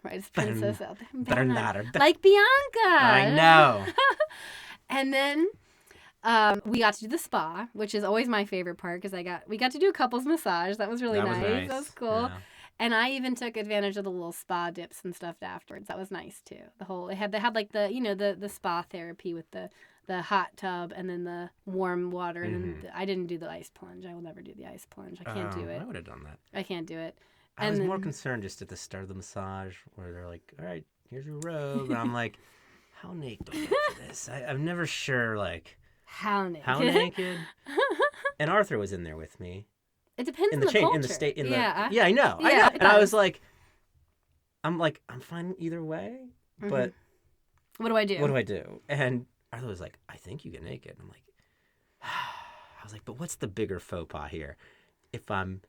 Rightest princess out there. Bernard. Like Bianca. I know. And then we got to do the spa, which is always my favorite part because we got to do a couples massage. That was really nice. That was cool. Yeah. And I even took advantage of the little spa dips and stuff afterwards. That was nice too. They had like the the spa therapy with the hot tub and then the warm water and then I didn't do the ice plunge. I will never do the ice plunge. I can't do it. I would have done that. I can't do it. I was more concerned just at the start of the massage where they're like, all right, here's your robe. And I'm like, how naked do I get for this? I'm never sure, like... How naked? How naked? And Arthur was in there with me. It depends in on the the culture. In the state, in yeah. The... Yeah, I know. Yeah, I know. it And I does. was like, I'm fine either way, but... What do I do? What do I do? And Arthur was like, I think you get naked. I'm like... I was like, but what's the bigger faux pas here? If I'm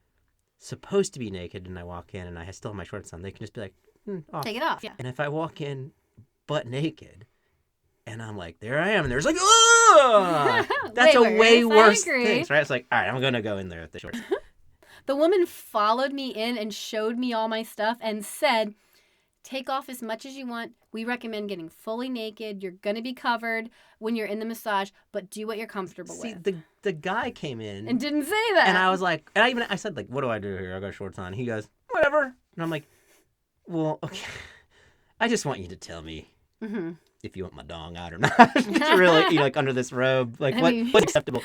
supposed to be naked and I walk in and I still have my shorts on, they can just be like, off. Take it off, yeah. And if I walk in butt naked and I'm like, there I am, and there's like, oh, that's way worse thing, right? It's like, all right, I'm going to go in there with the shorts. The woman followed me in and showed me all my stuff and said, take off as much as you want. We recommend getting fully naked. You're going to be covered when you're in the massage, but do what you're comfortable with. See, the guy came in. And didn't say that. And I was like, and I said, like, what do I do here? I got shorts on. He goes, whatever. And I'm like, well, okay. I just want you to tell me if you want my dong out or not. It's really, like, under this robe, like, what's acceptable?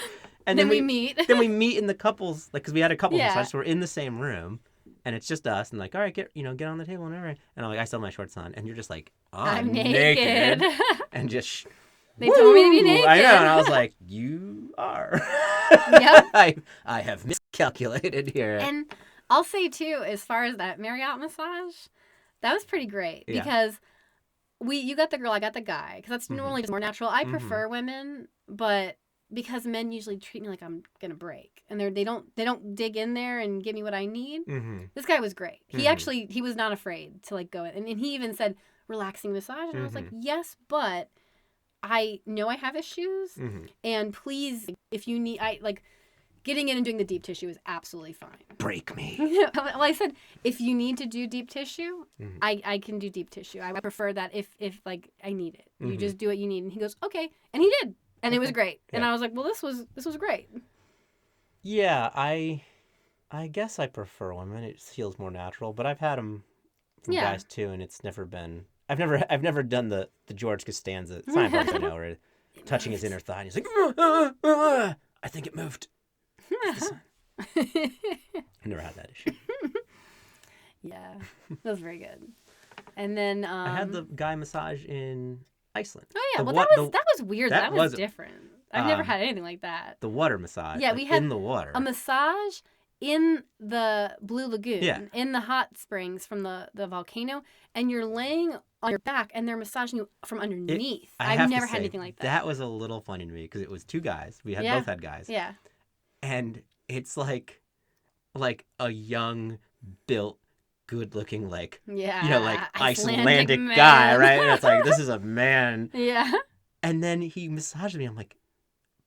And then we meet. Then we meet in the couples, like, because we had a couple massage, so we're in the same room. And it's just us, and like, all right, get on the table and everything. And I'm like, I still have my shorts on, and you're just like, oh, I'm naked. And just, they told me to be naked. I know, and I was like, you are. Yep. I have miscalculated here. And I'll say too, as far as that Marriott massage, that was pretty great because you got the girl, I got the guy, because that's normally just more natural. I prefer women, but because men usually treat me like I'm gonna break, and they don't dig in there and give me what I need. This guy was great. He was not afraid to like go in, and he even said relaxing massage, and I was like, yes, but I know I have issues, and please, if you need, getting in and doing the deep tissue is absolutely fine. Break me. Well, I said, if you need to do deep tissue, I can do deep tissue. I prefer that if like I need it. You just do what you need. And he goes, okay. And he did. And it was great. And I was like, well, this was great. Yeah, I guess I prefer women. It feels more natural. But I've had them from guys too, and it's never been... I've never done the George Costanza sign I know, where touching his inner thigh, and he's like, I think it moved. I never had that issue. Yeah, that was very good. And then I had the guy massage in Iceland. Oh yeah, that was weird. That was different. I've never had anything like that. The water massage. Yeah, we had in the water. A massage in the Blue Lagoon, in the hot springs from the volcano, and you're laying on your back, and they're massaging you from underneath. I've never had anything like that. That was a little funny to me because it was two guys. We had both had guys. Yeah. And it's like a young, built, good-looking, Icelandic guy, right? And it's like, this is a man. Yeah. And then he massaged me. I'm like,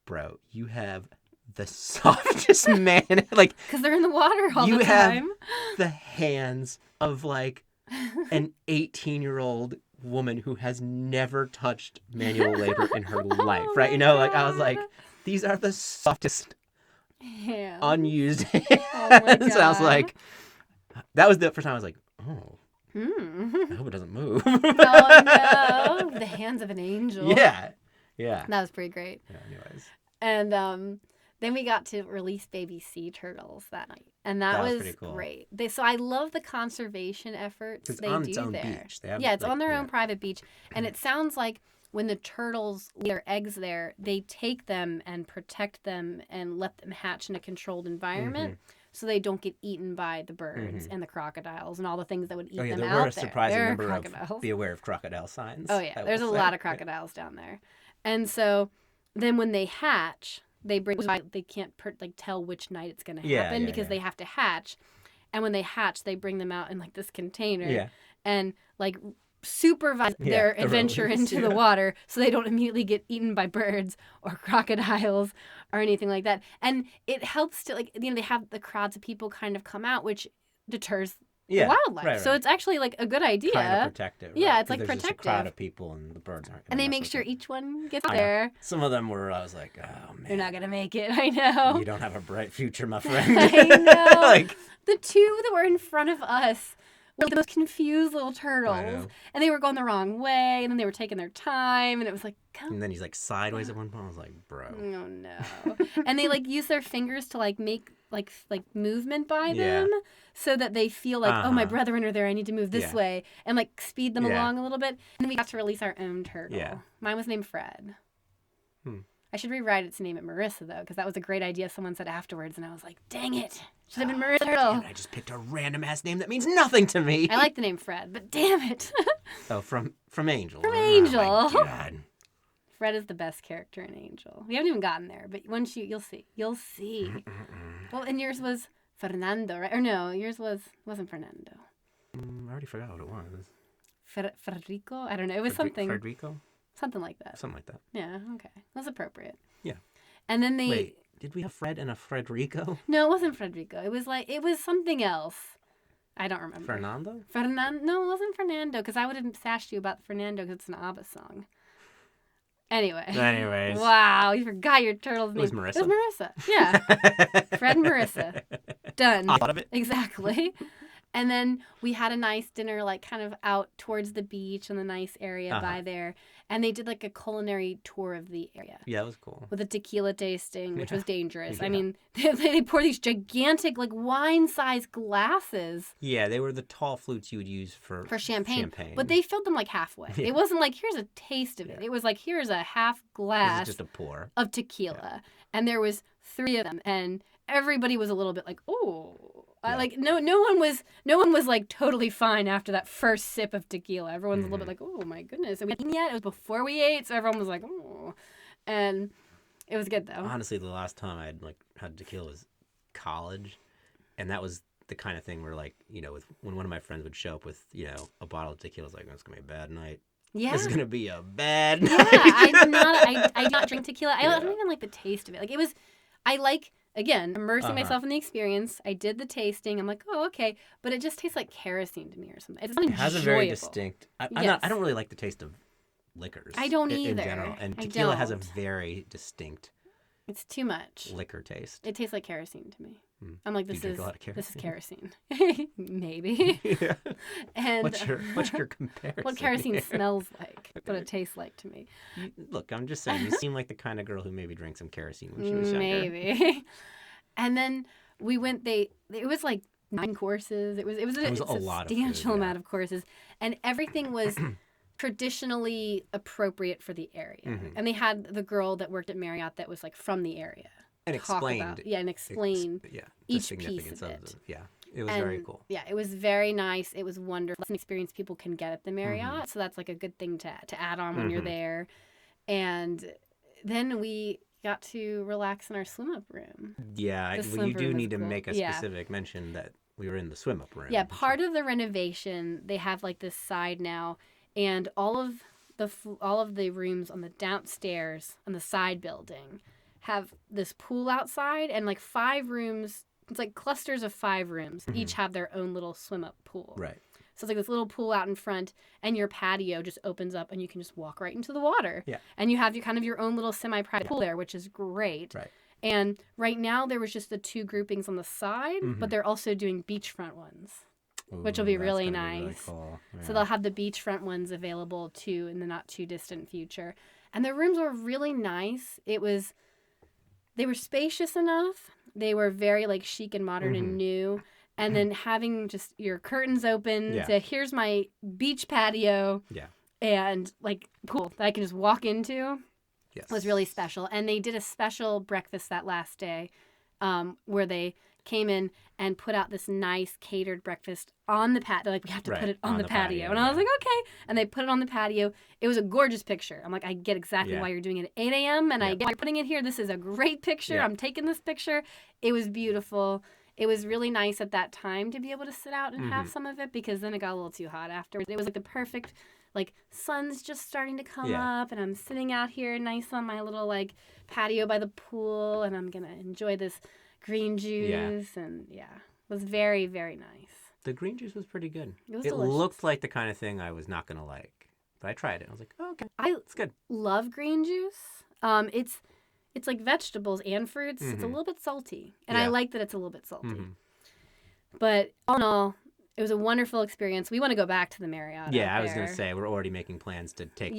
bro, you have the softest man. Like, because they're in the water all the time. You have the hands of like an 18-year-old woman who has never touched manual labor in her life, right? You know, like I was like, these are the softest unused hands. Oh my God. So I was like, that was the first time I was like, oh, I hope it doesn't move. Oh no, the hands of an angel. Yeah. That was pretty great. Yeah, anyways. And then we got to release baby sea turtles that night, and that was pretty cool. Great. So I love the conservation efforts they do its own there. Beach. They have, it's on their own private beach, and it sounds like when the turtles lay their eggs there, they take them and protect them and let them hatch in a controlled environment. so they don't get eaten by the birds and the crocodiles and all the things that would eat them there out were a surprising there. number Crocodiles. of beware of crocodile signs. Oh yeah, there's a lot of crocodiles down there, and so then when they hatch, they can't tell which night it's going to happen because they have to hatch, and when they hatch, they bring them out in like this container and like supervise their adventure into the water so they don't immediately get eaten by birds or crocodiles or anything like that. And it helps to they have the crowds of people kind of come out, which deters the wildlife. Right. So it's actually like a good idea. Kind of protective. Yeah, right? it's like there's protective. Just a crowd of people and the birds aren't. And they make sure each one gets there. Some of them were. I was like, oh man, you're not gonna make it. I know. You don't have a bright future, my friend. I know. The two that were in front of us were the most confused little turtles, and they were going the wrong way, and then they were taking their time, and it was like, come. And then he's like sideways at one point. I was like, bro. Oh no. And they use their fingers to make like movement by them so that they feel like, oh, my brethren are there, I need to move this way, and speed them along a little bit. And then we got to release our own turtle. Yeah. Mine was named Fred. I should rewrite it to name it Marissa, though, because that was a great idea someone said afterwards, and I was like, dang it. Should have been Marissa Turtle. I just picked a random-ass name that means nothing to me. I like the name Fred, but damn it. Oh, from Angel. From Angel. Oh, my God. Fred is the best character in Angel. We haven't even gotten there, but once you'll see. You'll see. Well, and yours was Fernando, right? Or no, yours wasn't Fernando. I already forgot what it was. Federico? I don't know. It was something. Federico? Something like that. Something like that. Yeah, okay. That's appropriate. Yeah. And then Wait, did we have Fred and a Frederico? No, it wasn't Federico. It was something else. I don't remember. Fernando? No, it wasn't Fernando, because I would have asked you about Fernando because it's an ABBA song. Anyways. Wow, you forgot your turtle's name. It was Marissa. It was Marissa. Yeah. Fred and Marissa. Done. I thought of it. Exactly. And then we had a nice dinner, kind of out towards the beach in the nice area by there. And they did a culinary tour of the area. Yeah, it was cool. With a tequila tasting, which was dangerous. Yeah. I mean, they pour these gigantic, wine-sized glasses. Yeah, they were the tall flutes you would use for champagne. But they filled them halfway. Yeah. It wasn't here's a taste of it. Yeah. It was here's a half glass. This is just a pour of tequila. Yeah. And there was 3 of them. And everybody was a little bit oh. Yeah. No one was totally fine after that first sip of tequila. Everyone's a little bit oh my goodness, are we eating yet? It was before we ate, so everyone was oh, and it was good though. Honestly, the last time I had tequila was college, and that was the kind of thing where when one of my friends would show up with a bottle of tequila, I was it's gonna be a bad night. Yeah, this is gonna be a bad night. Yeah, I did not drink tequila. I don't even like the taste of it. It was, Again, immersing myself in the experience. I did the tasting. I'm oh, okay. But it just tastes like kerosene to me or something. It's not enjoyable. It has a very distinct... I don't really like the taste of liquors. I don't either. In general. And tequila has a very distinct... It's too much. Liquor taste. It tastes like kerosene to me. I'm this is kerosene. Maybe. Yeah. And what's your comparison? What kerosene smells like, what it tastes like to me. Look, I'm just saying, you seem like the kind of girl who maybe drank some kerosene when she was younger. Maybe. And then we went. It was 9 courses. It was a substantial amount of courses, and everything was traditionally appropriate for the area. Mm-hmm. And they had the girl that worked at Marriott that was from the area. And explained each piece of it. It was very cool. Yeah, it was very nice. It was wonderful. It's an experience people can get at the Marriott, mm-hmm. so that's a good thing to add on when you're there. And then we got to relax in our swim-up room. Yeah, you do need to make a specific mention that we were in the swim-up room. Yeah, part of the renovation, they have this side now, and all of the rooms on the downstairs on the side building have this pool outside, and 5 rooms, it's clusters of 5 rooms, mm-hmm. each have their own little swim-up pool. Right. So it's this little pool out in front, and your patio just opens up, and you can just walk right into the water. Yeah. And you have your own little semi-private pool there, which is great. Right. And right now there was just the 2 groupings on the side, mm-hmm. but they're also doing beachfront ones. Ooh, which will be really nice. Be really cool. Yeah. So they'll have the beachfront ones available too in the not too distant future. And the rooms were really nice. They were spacious enough. They were very chic and modern mm-hmm. and new. And then having just your curtains open to here's my beach patio. Yeah. And pool that I can just walk into. Yes. Was really special. And they did a special breakfast that last day where they came in and put out this nice catered breakfast on the patio. They're like, we have to put it on the patio. And I was like, okay. And they put it on the patio. It was a gorgeous picture. I'm like, I get exactly why you're doing it at 8 a.m. And I get why you're putting it here. This is a great picture. I'm taking this picture. It was beautiful. It was really nice at that time to be able to sit out and have some of it, because then it got a little too hot afterwards. It was like the perfect, like, sun's just starting to come up, and I'm sitting out here nice on my little, like, patio by the pool, and I'm going to enjoy this green juice. And, it was very, very nice. The green juice was pretty good. It was It delicious. looked like the kind of thing I was not going to like. But I tried it. I was like, oh, okay. It's good. Love green juice. It's like vegetables and fruits. It's a little bit salty. And I like that it's a little bit salty. But all in all, it was a wonderful experience. We want to go back to the Marriott. Yeah, I was going to say, we're already making plans to take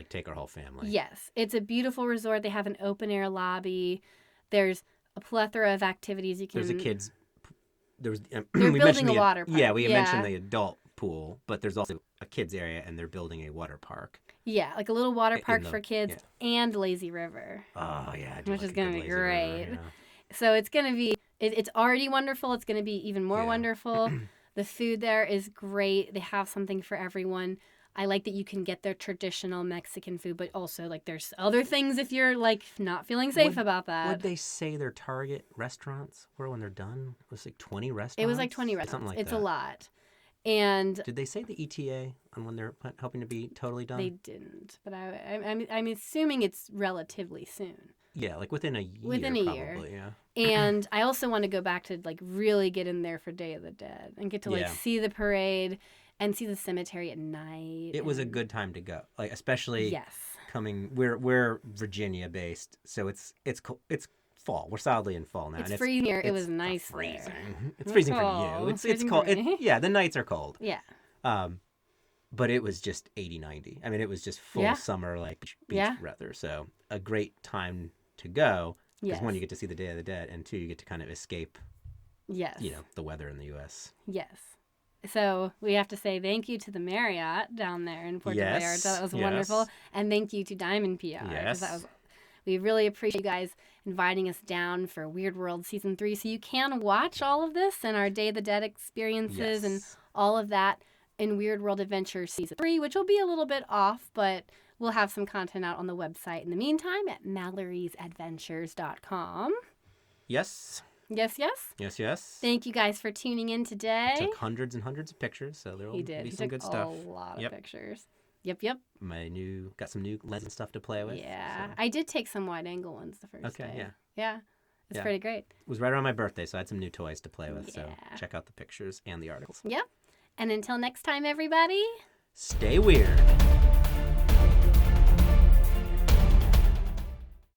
take our whole family. Yes. It's a beautiful resort. They have an open air lobby. There's a plethora of activities you can... There's a kids... They're building a water park. Yeah, we mentioned the adult pool, but there's also a kids area, and they're building a water park. Yeah, like a little water park for kids and lazy river. Oh, yeah. Which is going to be great. River, So it's going to be... It's already wonderful. It's going to be even more wonderful. The food there is great. They have something for everyone. I like that you can get their traditional Mexican food, but also, like, there's other things if you're, like, not feeling safe about that. Would they say their target restaurants were when they're done? It was like 20 restaurants? It was like 20 restaurants. Something like it's that. a lot. And did they say the ETA on when they're hoping to be totally done? They didn't, but I'm assuming it's relatively soon. Yeah, like within a year. Within a probably, year. Yeah. And I also want to go back to, like, really get in there for Day of the Dead and get to, like, see the parade and see the cemetery at night. It was a good time to go, like, especially yes. coming. We're Virginia based, so it's fall. We're solidly in fall now. It's freezing here. It was nice. Freezing. There. It's freezing for you. It's cold. The nights are cold. Yeah. But it was just 80, 90. I mean, it was just full summer, like, beach weather. So a great time to go. Because one, you get to see the Day of the Dead, and two, you get to kind of escape. Yes. The weather in the U.S. Yes. So we have to say thank you to the Marriott down there in Puerto Vallarta. That was wonderful. And thank you to Diamond PR. Yes. We really appreciate you guys inviting us down for Weird World Season 3. So you can watch all of this and our Day of the Dead experiences and all of that in Weird World Adventure Season 3, which will be a little bit off, but we'll have some content out on the website in the meantime at Mallory'sAdventures.com. Yes. Yes, yes? Yes, yes. Thank you guys for tuning in today. He took hundreds and hundreds of pictures, so there will be some good stuff. He took a lot of pictures. Yep, yep. Got some new lens and stuff to play with. Yeah. So. I did take some wide-angle ones the first day. Yeah. Yeah. It's pretty great. It was right around my birthday, so I had some new toys to play with, so check out the pictures and the articles. Yep. And until next time, everybody... Stay weird.